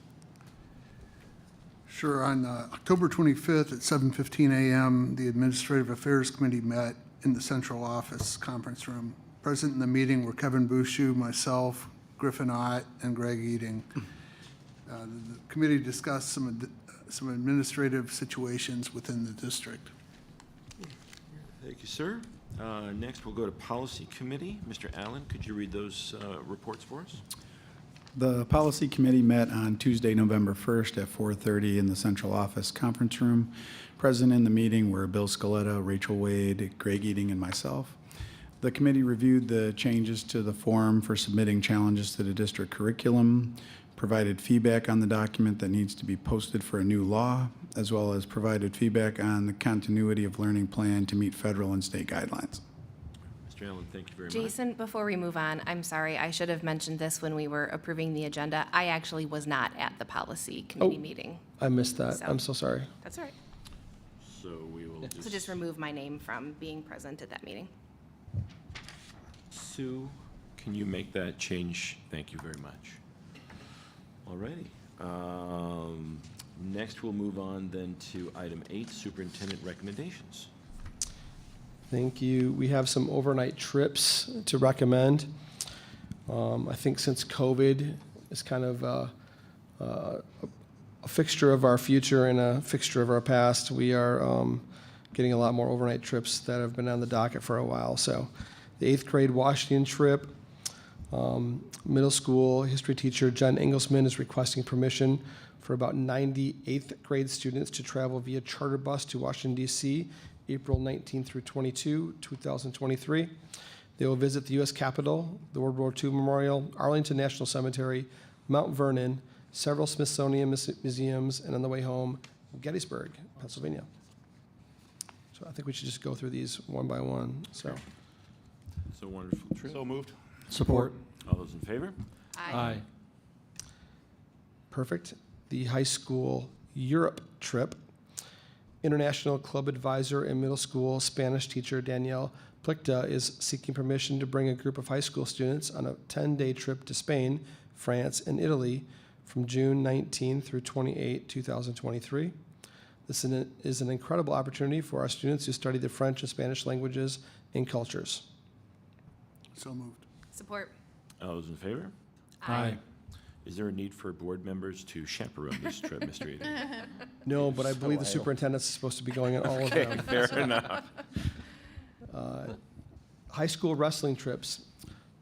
Speaker 2: Sure. On October 25th at 7:15 a.m., the Administrative Affairs Committee met in the central office conference room, Present in the meeting were Kevin Bushu, myself, Griffin Ott, and Greg Eating. The committee discussed some administrative situations within the district.
Speaker 3: Thank you, sir. Next, we'll go to Policy Committee. Mr. Allen, could you read those reports for us?
Speaker 6: The Policy Committee met on Tuesday, November 1st at 4:30 in the Central Office Conference Room. Present in the meeting were Bill Scaletta, Rachel Wade, Greg Eating, and myself. The committee reviewed the changes to the form for submitting challenges to the district curriculum, provided feedback on the document that needs to be posted for a new law, as well as provided feedback on the continuity of learning plan to meet federal and state guidelines.
Speaker 3: Mr. Allen, thank you very much.
Speaker 5: Jason, before we move on, I'm sorry, I should have mentioned this when we were approving the agenda. I actually was not at the policy committee meeting.
Speaker 7: I missed that.
Speaker 5: So-
Speaker 7: I'm so sorry.
Speaker 5: That's all right.
Speaker 3: So we will
Speaker 5: So just remove my name from being present at that meeting.
Speaker 3: Sue, can you make that change? Thank you very much. All righty. Next, we'll move on then to item 8, superintendent recommendations.
Speaker 7: Thank you. We have some overnight trips to recommend. I think since COVID is kind of a fixture of our future and a fixture of our past, we are getting a lot more overnight trips that have been on the docket for a while. So the 8th grade Washington trip, middle school history teacher Jen Engelsman is requesting permission for about 90 8th grade students to travel via charter bus to Washington, D.C., April 19 through 22, 2023. They will visit the U.S. Capitol, the World War II Memorial, Arlington National Cemetery, Mount Vernon, several Smithsonian museums, and on the way home, Gettysburg, Pennsylvania. So I think we should just go through these one by one. So
Speaker 3: It's a wonderful trip.
Speaker 10: So moved.
Speaker 7: support.
Speaker 3: All those in favor?
Speaker 7: Perfect. The high school Europe trip. International Club Advisor and middle school Spanish teacher Danielle Plichta is seeking permission to bring a group of high school students on a 10-day trip to Spain, France, and Italy from June 19 through 28, 2023. This is an incredible opportunity for our students to study the French and Spanish languages and cultures.
Speaker 2: So moved.
Speaker 5: Support.
Speaker 3: All those in favor?
Speaker 7: Aye.
Speaker 3: Is there a need for board members to chaperone this trip, Mr. Eden?
Speaker 7: No, but I believe the superintendent's supposed to be going on all of them.
Speaker 3: Fair enough.
Speaker 7: High school wrestling trips.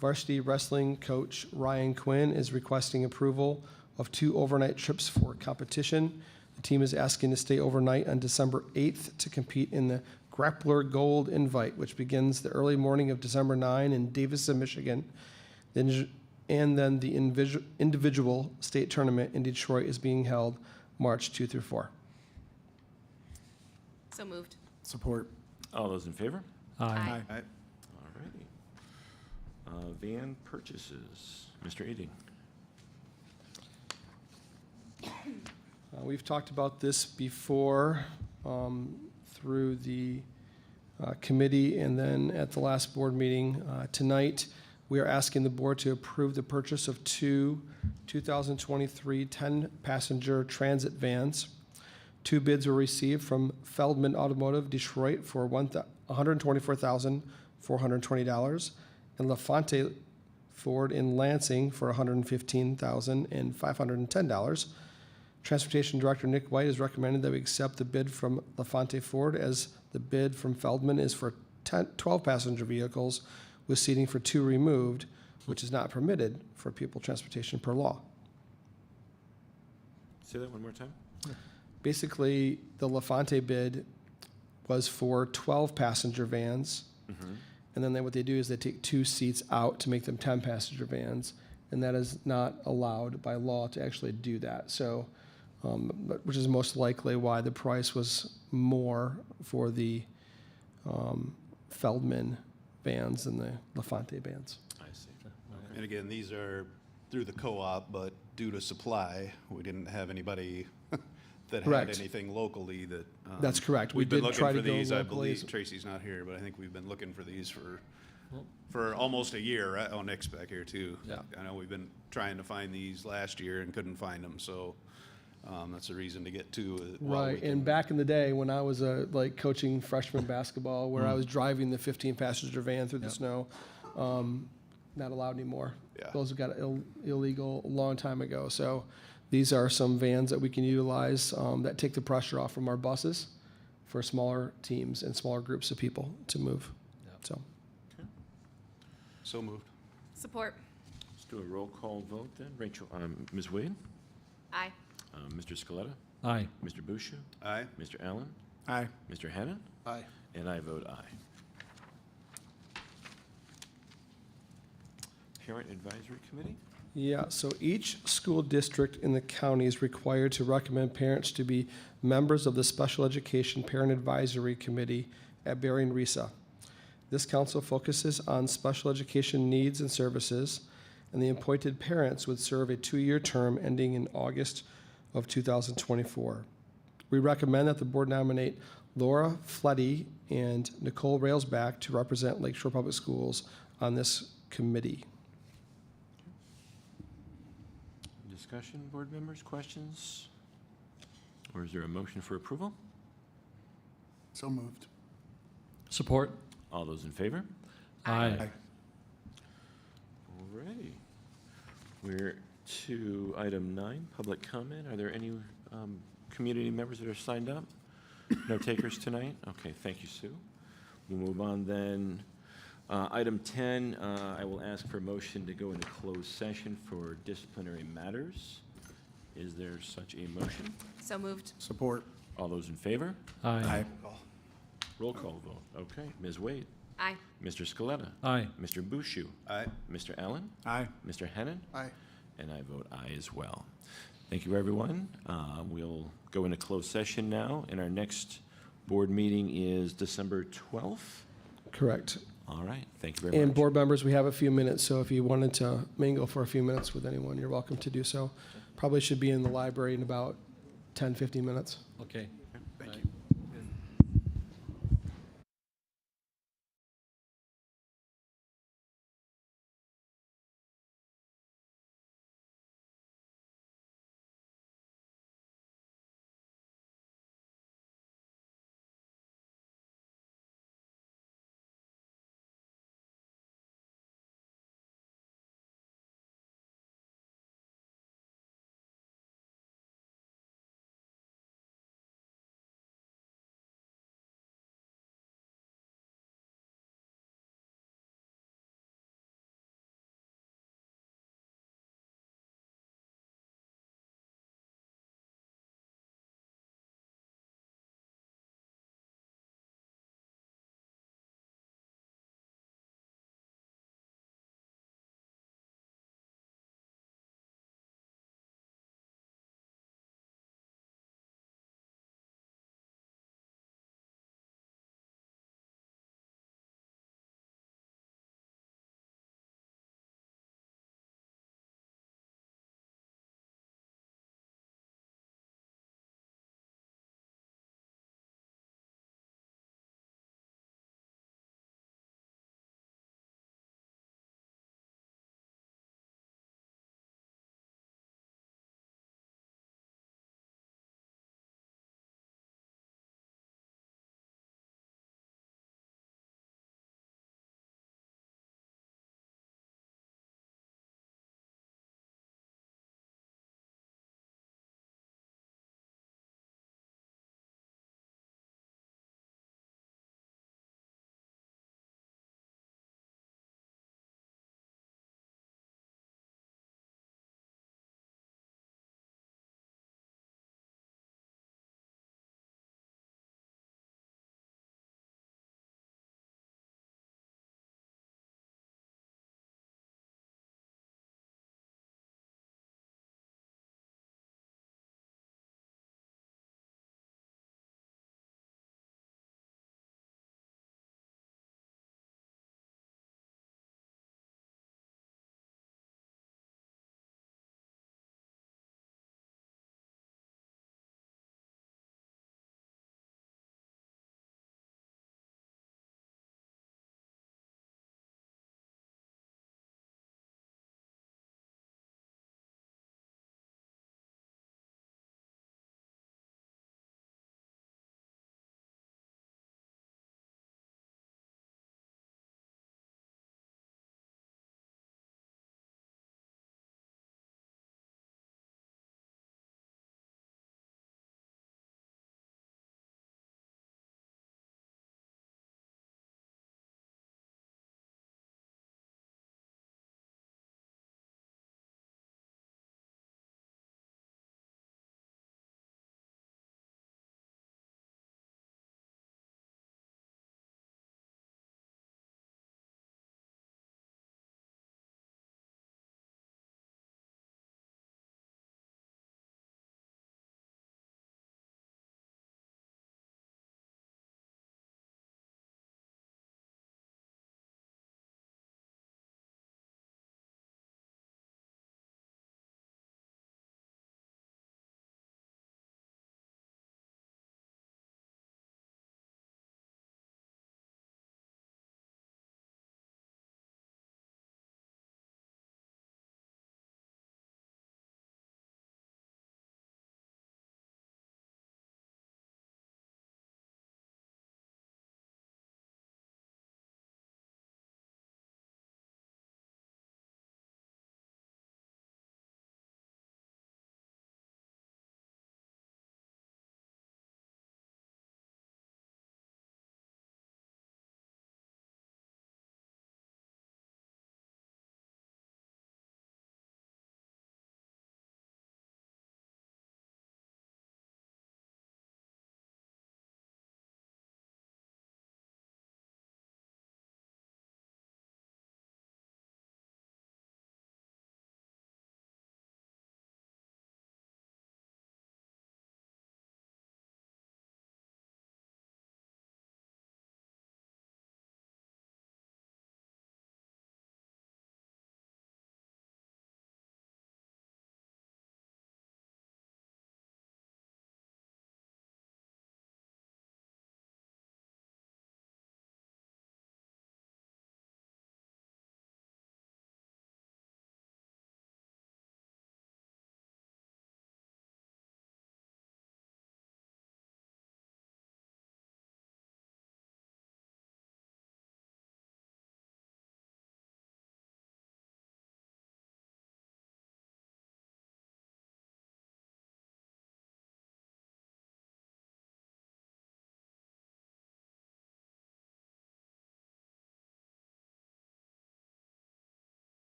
Speaker 7: Varsity wrestling coach Ryan Quinn is requesting approval of 2 overnight trips for competition. The team is asking to stay overnight on December 8th to compete in the Grappler Gold Invite, which begins the early morning of December 9 in Davison, Michigan. And then the individual state tournament in Detroit is being held March 2 through 4.
Speaker 5: So moved.
Speaker 6: Support.
Speaker 3: All those in favor?
Speaker 5: Aye.
Speaker 10: Aye.
Speaker 3: All righty. Van purchases. Mr. Eading.
Speaker 7: We've talked about this before through the committee and then at the last board meeting. Tonight, we are asking the board to approve the purchase of 2 2023 10-passenger transit vans. 2 bids were received from Feldman Automotive Detroit for $124,420 and LaFonte Ford in Lansing for $115,510. Transportation Director Nick White has recommended that we accept the bid from LaFonte Ford as the bid from Feldman is for 12 passenger vehicles with seating for 2 removed, which is not permitted for pupil transportation per law.
Speaker 3: Say that one more time.
Speaker 7: Basically, the LaFonte bid was for 12 passenger vans. And then what they do is they take 2 seats out to make them 10 passenger vans. And that is not allowed by law to actually do that. So, which is most likely why the price was more for the Feldman vans than the LaFonte vans.
Speaker 3: I see.
Speaker 10: And again, these are through the co-op, but due to supply, we didn't have anybody that
Speaker 7: Correct.
Speaker 10: had anything locally that.
Speaker 7: That's correct. We
Speaker 10: We've been
Speaker 7: did
Speaker 10: looking
Speaker 7: try
Speaker 10: for
Speaker 7: to go
Speaker 10: these. I
Speaker 7: locally.
Speaker 10: believe Tracy's not here, but I think we've been looking for these for almost a year. Right? Oh, Nick's back here too.
Speaker 7: Yeah.
Speaker 10: I know we've been trying to find these last year and couldn't find them, so that's a reason to get 2. while we
Speaker 7: Right,
Speaker 10: can-
Speaker 7: and back in the day when I was like coaching freshman basketball, where I was driving the 15-passenger van through the snow, not allowed anymore.
Speaker 10: Yeah.
Speaker 7: Those got illegal a long time ago. So these are some vans that we can utilize that take the pressure off from our buses for smaller teams and smaller groups of people to move. So
Speaker 10: So moved.
Speaker 5: Support.
Speaker 3: Let's do a roll call vote then. Rachel, Ms. Wade,
Speaker 5: Aye.
Speaker 3: Mr. Scaletta,
Speaker 7: aye.
Speaker 3: Mr. Bushu,
Speaker 10: Aye.
Speaker 3: Mr. Allen,
Speaker 6: Aye.
Speaker 3: Mr. Hannan,
Speaker 2: Aye.
Speaker 3: and I vote aye. Parent Advisory Committee?
Speaker 7: Yeah, so each school district in the county is required to recommend parents to be members of the Special Education Parent Advisory Committee at Berry and Risa. This council focuses on special education needs and services, and the appointed parents would serve a 2-year term ending in August of 2024. We recommend that the board nominate Laura Fletty and Nicole Railsback to represent Lakeshore Public Schools on this committee.
Speaker 3: Discussion, board members, questions? Or is there a motion for approval?
Speaker 2: So moved.
Speaker 7: Support.
Speaker 3: All those in favor?
Speaker 7: Aye.
Speaker 3: Alrighty. We're to item 9, public comment. Are there any community members that are signed up? No takers tonight? Okay, thank you, Sue. We'll move on then. Item 10, I will ask for a motion to go into closed session for disciplinary matters. Is there such a motion?
Speaker 5: So moved.
Speaker 6: Support.
Speaker 3: All those in favor?
Speaker 6: Aye.
Speaker 3: Roll call vote. Okay. Ms. Wade?
Speaker 5: Aye.
Speaker 3: Mr. Scaletta?
Speaker 7: Aye.
Speaker 3: Mr. Bushu?
Speaker 10: Aye.
Speaker 3: Mr. Allen?
Speaker 6: Aye.
Speaker 3: Mr. Hannan?
Speaker 2: Aye.
Speaker 3: And I vote aye as well. Thank you, everyone. We'll go into closed session now, and our next board meeting is December 12th.
Speaker 7: Correct.
Speaker 3: All right, thank you very much.
Speaker 7: And board members, we have a few minutes, so if you wanted to mingle for a few minutes with anyone, you're welcome to do so. Probably should be in the library in about 10, 15 minutes.
Speaker 13: Okay.
Speaker 2: Thank you.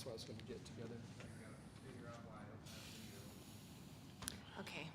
Speaker 7: That's what I was gonna get together.
Speaker 5: Okay.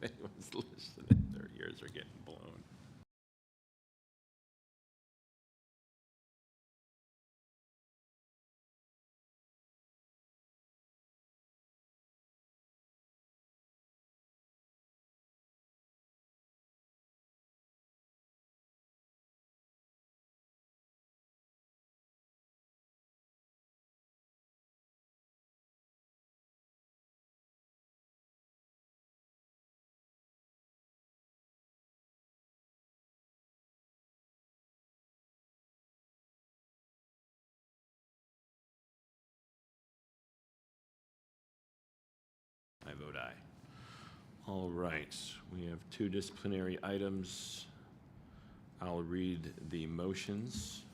Speaker 5: If anyone's listening, their ears are getting blown. I vote aye. All right, we have 2 disciplinary items. I'll read the motions.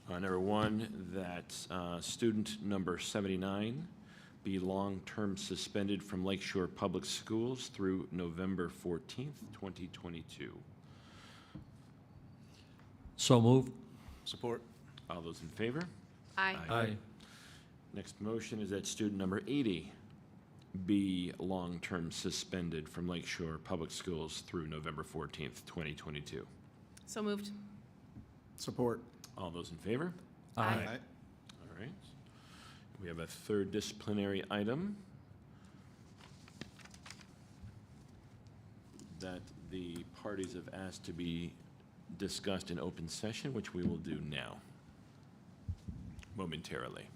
Speaker 5: Number 1, that student number 79 be long-term suspended from Lakeshore Public Schools through November 14th, 2022.
Speaker 13: So moved.
Speaker 10: Support.
Speaker 3: All those in favor?
Speaker 5: Aye.
Speaker 13: Aye.
Speaker 3: Next motion is that student number 80 be long-term suspended from Lakeshore Public Schools through November 14th, 2022.
Speaker 5: So moved.
Speaker 6: Support.
Speaker 3: All those in favor?
Speaker 5: Aye.
Speaker 3: All right. We have a 3rd disciplinary item that the parties have asked to be discussed in open session, which we will do now, momentarily.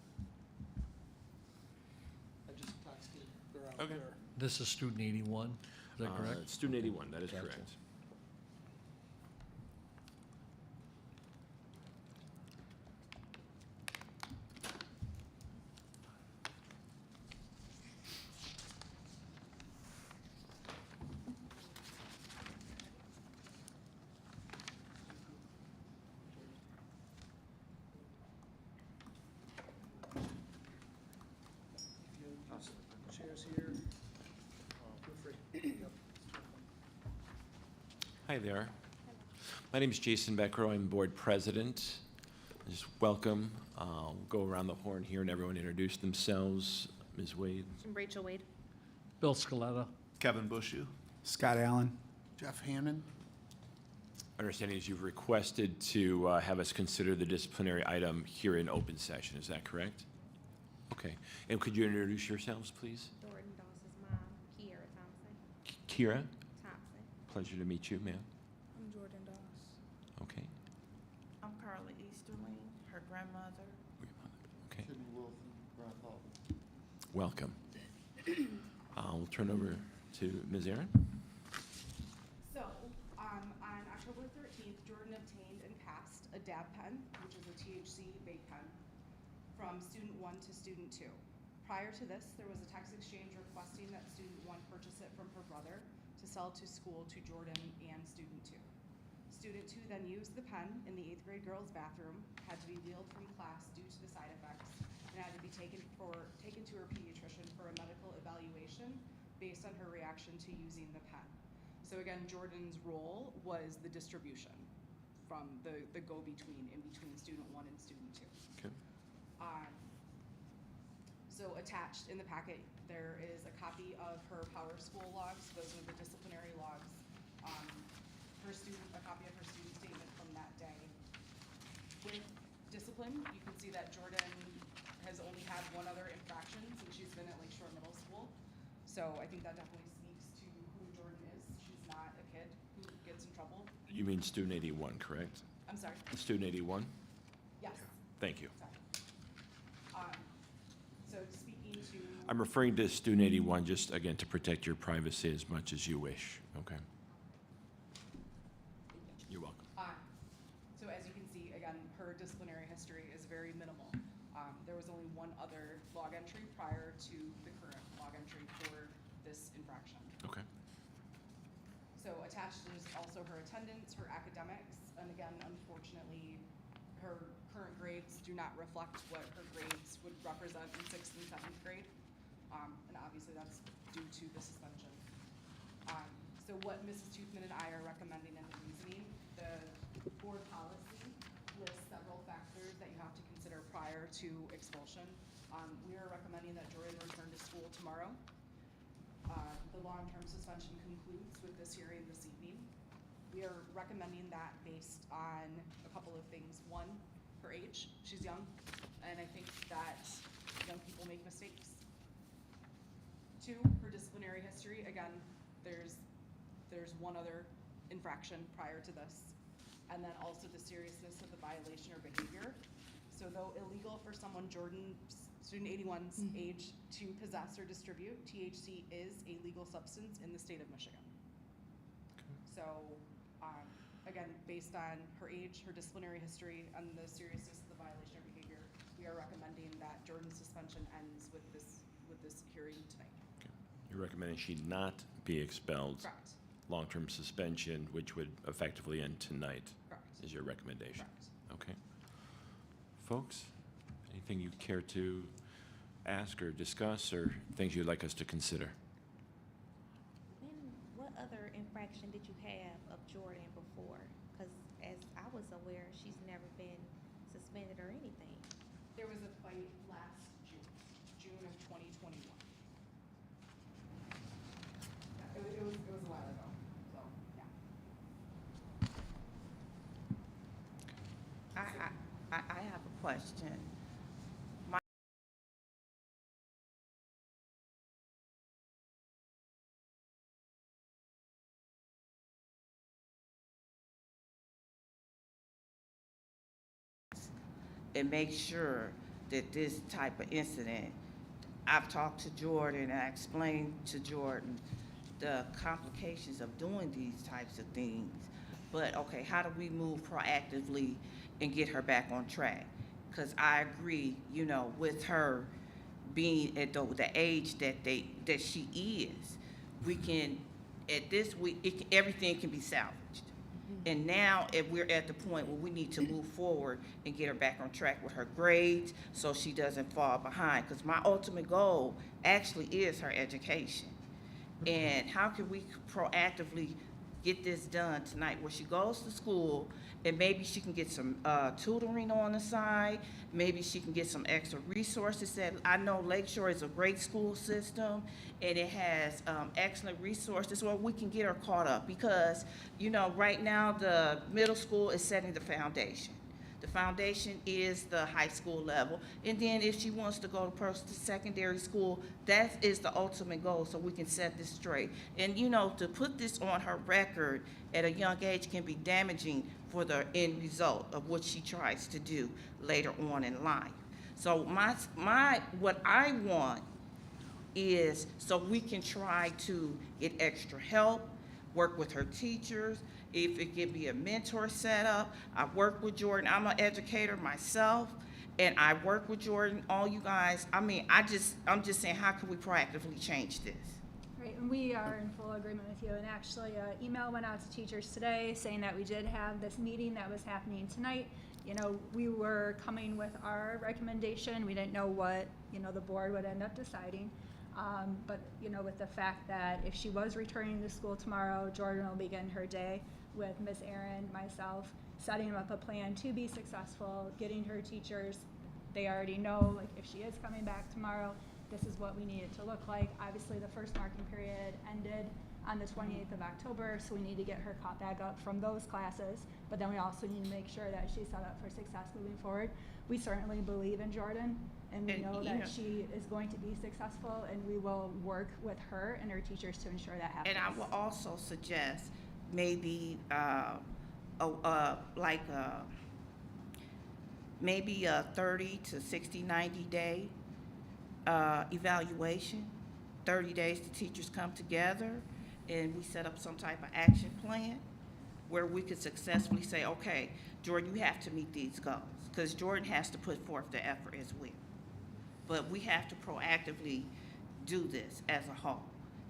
Speaker 2: I just texted, they're out
Speaker 3: Okay.
Speaker 2: there.
Speaker 13: This is student 81, is that correct?
Speaker 3: Student 81, that is
Speaker 13: Gotcha.
Speaker 3: correct.
Speaker 2: Chairs here. Feel free. Yep.
Speaker 3: Hi there. My name is Jason Beckrow. I'm board president. Just welcome. We'll go around the horn here and everyone introduce themselves. Ms. Wade.
Speaker 5: I'm Rachel Wade.
Speaker 13: Bill Scaletta.
Speaker 10: Kevin Bushu.
Speaker 6: Scott Allen.
Speaker 2: Jeff Hannon.
Speaker 3: Understanding is you've requested to have us consider the disciplinary item here in open session. Is that correct? Okay. And could you introduce yourselves, please?
Speaker 14: Jordan Doss's mom, Kiera Thompson.
Speaker 3: Kira,
Speaker 14: Thompson.
Speaker 3: pleasure to meet you, ma'am.
Speaker 14: I'm Jordan Doss.
Speaker 3: Okay.
Speaker 4: I'm Carla Easterling, her grandmother.
Speaker 3: Okay. Welcome. We'll turn over to Ms. Aaron.
Speaker 15: So, on October 13th, Jordan obtained and passed a dab pen, which is a THC vape pen, from student 1 to student 2. Prior to this, there was a text exchange requesting that student 1 purchase it from her brother to sell to school to Jordan and student 2. Student 2 then used the pen in the 8th grade girls' bathroom, had to be wheeled from class due to the side effects, and had to be taken to her pediatrician for a medical evaluation based on her reaction to using the pen. So again, Jordan's role was the distribution from the go-between, in between student 1 and student 2.
Speaker 3: Okay.
Speaker 15: So attached in the packet, there is a copy of her Power School logs. Those are the disciplinary logs. A copy of her student statement from that day. With discipline, you can see that Jordan has only had one other infraction since she's been at Lakeshore Middle School. So I think that definitely speaks to who Jordan is. She's not a kid who gets in trouble.
Speaker 3: You mean student 81, correct?
Speaker 15: I'm sorry.
Speaker 3: Student 81?
Speaker 15: Yes.
Speaker 3: Thank you.
Speaker 15: Sorry.
Speaker 3: I'm referring to student 81, just again, to protect your privacy as much as you wish, okay? You're welcome.
Speaker 15: So as you can see, again, her disciplinary history is very minimal. There was only one other log entry prior to the current log entry for this infraction.
Speaker 3: Okay.
Speaker 15: So attached is also her attendance, her academics, and again, unfortunately, her current grades do not reflect what her grades would represent in 6th and 7th grade. And obviously that's due to the suspension. So what Mrs. Toothman and I are recommending in the reasoning, the board policy lists several factors that you have to consider prior to expulsion. We are recommending that Jordan return to school tomorrow. The long-term suspension concludes with this hearing this evening. We are recommending that based on a couple of things. One, her age, she's young, and I think that young people make mistakes. Two, her disciplinary history, again, there's one other infraction prior to this. And then also the seriousness of the violation or behavior. So though illegal for someone student 81's age to possess or distribute, THC is a legal substance in the state of Michigan. So, again, based on her age, her disciplinary history, and the seriousness of the violation or behavior, we are recommending that Jordan's suspension ends with this hearing tonight.
Speaker 3: Okay. You're recommending she not be expelled?
Speaker 15: Correct.
Speaker 3: Long-term suspension, which would effectively end tonight?
Speaker 15: Correct.
Speaker 3: Is your recommendation?
Speaker 15: Correct.
Speaker 3: Okay. Folks, anything you care to ask or discuss, or things you'd like us to consider?
Speaker 14: What other infraction did you have of Jordan before? Because as I was aware, she's never been suspended or anything.
Speaker 15: There was a fight last June of 2021. Yeah, it was a while ago, so, yeah.
Speaker 16: I have a question. And make sure that this type of incident, I've talked to Jordan and I explained to Jordan the complications of doing these types of things. But okay, how do we move proactively and get her back on track? Because I agree, you know, with her being at the age that she is, we can, at this week, everything can be salvaged. And now, if we're at the point where we need to move forward and get her back on track with her grades so she doesn't fall behind, because my ultimate goal actually is her education. And how can we proactively get this done tonight where she goes to school and maybe she can get some tutoring on the side, maybe she can get some extra resources. That I know Lakeshore is a great school system and it has excellent resources where we can get her caught up, because you know right now the middle school is setting the foundation. The foundation is the high school level, and then if she wants to go to secondary school, that is the ultimate goal, so we can set this straight. And you know, to put this on her record at a young age can be damaging for the end result of what she tries to do later on in life. So what I want is so we can try to get extra help, work with her teachers. If it can be a mentor setup, I work with Jordan. I'm an educator myself, and I work with Jordan. All you guys, I mean, I'm just saying, how can we proactively change this?
Speaker 17: Right, and we are in full agreement with you. And actually, an email went out to teachers today saying that we did have this meeting that was happening tonight. You know, we were coming with our recommendation. We didn't know what, you know, the board would end up deciding. But, you know, with the fact that if she was returning to school tomorrow, Jordan will begin her day with Miss Erin, myself, setting up a plan to be successful, getting her teachers, they already know, like, if she is coming back tomorrow, this is what we need it to look like. Obviously, the first marking period ended on the 28th of October, so we need to get her caught back up from those classes, but then we also need to make sure that she's set up for success moving forward. We certainly believe in Jordan, and we know that she is going to be successful, and we will work with her and her teachers to ensure that happens.
Speaker 16: And I will also suggest maybe maybe a 30 to 60, 90 day evaluation. 30 days, the teachers come together and we set up some type of action plan where we could successfully say, okay, Jordan, you have to meet these goals, because Jordan has to put forth the effort as well. But we have to proactively do this as a whole.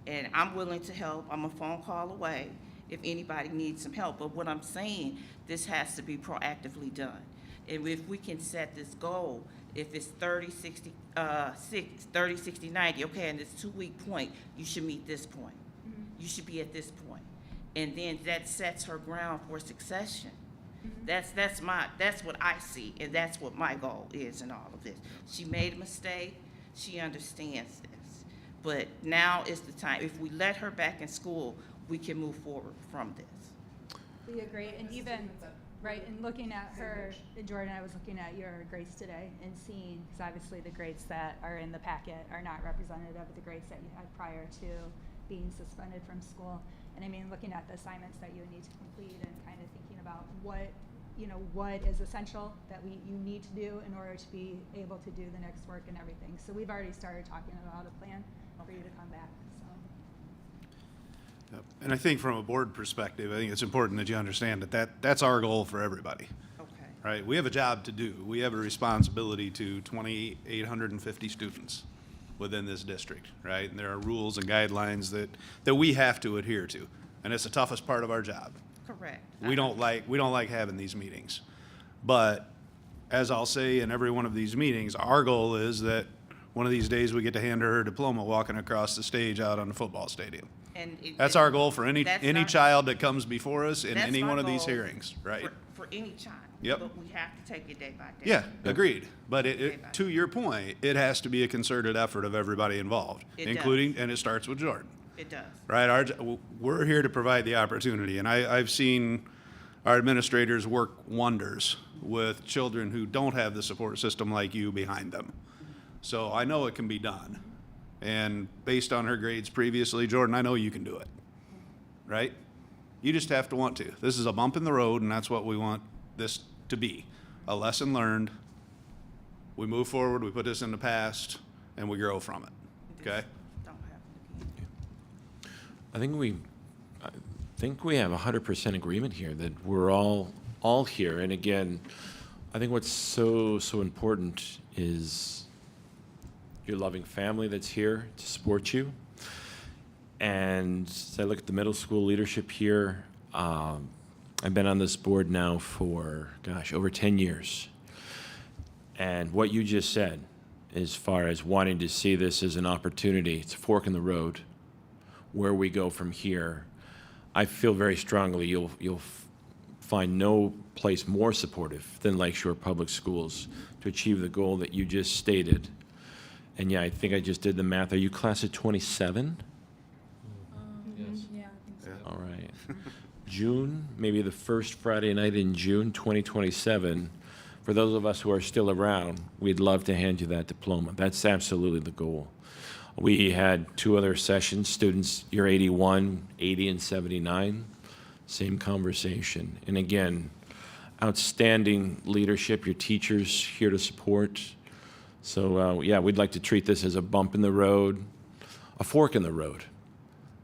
Speaker 16: And I'm willing to help. I'm a phone call away if anybody needs some help. But what I'm saying, this has to be proactively done. And if we can set this goal, if it's 30, 60, 90, okay, and this 2-week point, you should meet this point. You should be at this point. And then that sets her ground for succession. That's what I see, and that's what my goal is in all of this. She made a mistake, she understands this. But now is the time, if we let her back in school, we can move forward from this.
Speaker 17: We agree, and even, right, and looking at her, Jordan, I was looking at your grades today and seeing, because obviously the grades that are in the packet are not representative of the grades that you had prior to being suspended from school. And I mean, looking at the assignments that you need to complete and kind of thinking about what is essential that you need to do in order to be able to do the next work and everything. So we've already started talking about a plan for you to come back, so.
Speaker 10: Yep. And I think from a board perspective, I think it's important that you understand that's our goal for everybody.
Speaker 16: Okay.
Speaker 10: Right? We have a job to do. We have a responsibility to 2,850 students within this district, right? And there are rules and guidelines that we have to adhere to. And it's the toughest part of our job.
Speaker 16: Correct.
Speaker 10: We don't like having these meetings. But as I'll say in every one of these meetings, our goal is that one of these days we get to hand her diploma walking across the stage out on the football stadium.
Speaker 16: And
Speaker 10: That's our goal for any
Speaker 16: that's
Speaker 10: child that comes before us in
Speaker 16: that's
Speaker 10: any
Speaker 16: my
Speaker 10: one of these
Speaker 16: goal
Speaker 10: hearings, right?
Speaker 16: For any child.
Speaker 10: Yep.
Speaker 16: But we have to take it day by day.
Speaker 10: Yeah, agreed. But to your point, it has to be a concerted effort of everybody involved,
Speaker 16: It
Speaker 10: including, and it starts with Jordan.
Speaker 16: It does.
Speaker 10: Right, we're here to provide the opportunity, and I've seen our administrators work wonders with children who don't have the support system like you behind them. So I know it can be done, and based on her grades previously, Jordan, I know you can do it, right? You just have to want to. This is a bump in the road, and that's what we want this to be, a lesson learned. We move forward, we put this in the past, and we grow from it, okay?
Speaker 3: I think we have 100% agreement here that we're all here. And again, I think what's so important is your loving family that's here to support you. And as I look at the middle school leadership here, I've been on this board now for, over 10 years. And what you just said, as far as wanting to see this as an opportunity, it's a fork in the road, where we go from here, I feel very strongly you'll find no place more supportive than Lakeshore Public Schools to achieve the goal that you just stated. And yeah, I think I just did the math. Are you class of 27?
Speaker 13: Yes.
Speaker 14: Yeah, I think so.
Speaker 3: All right. June, maybe the first Friday night in June 2027, for those of us who are still around, we'd love to hand you that diploma. That's absolutely the goal. We had 2 other sessions, students year 81, 80, and 79, same conversation. And again, outstanding leadership, your teachers here to support. So yeah, we'd like to treat this as a bump in the road, a fork in the road.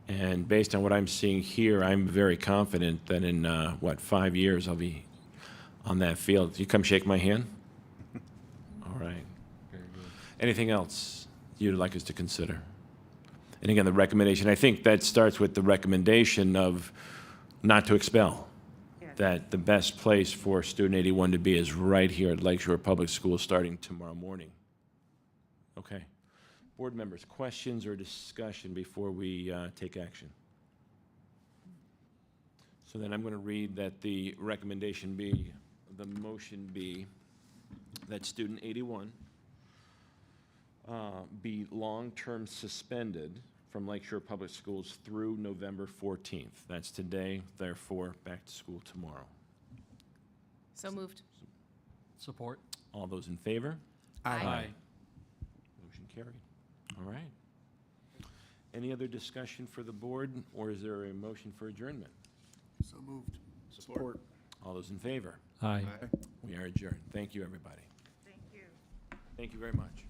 Speaker 3: And based on what I'm seeing here, I'm very confident that in, 5 years, I'll be on that field. You come shake my hand? All right. Very good. Anything else you'd like us to consider? And again, the recommendation, I think that starts with the recommendation of not to expel.
Speaker 16: Yes.
Speaker 3: That the best place for student 81 to be is right here at Lakeshore Public Schools starting tomorrow morning. Okay. Board members, questions or discussion before we take action? So then I'm going to read that the recommendation be, the motion be that student 81 be long-term suspended from Lakeshore Public Schools through November 14th. That's today, therefore, back to school tomorrow.
Speaker 5: So moved.
Speaker 13: Support.
Speaker 3: All those in favor?
Speaker 5: Aye.
Speaker 3: Motion carried. All right. Any other discussion for the board, or is there a motion for adjournment?
Speaker 2: So moved. Support.
Speaker 3: All those in favor?
Speaker 13: Aye.
Speaker 3: We are adjourned. Thank you, everybody.
Speaker 16: Thank you.
Speaker 3: Thank you very much.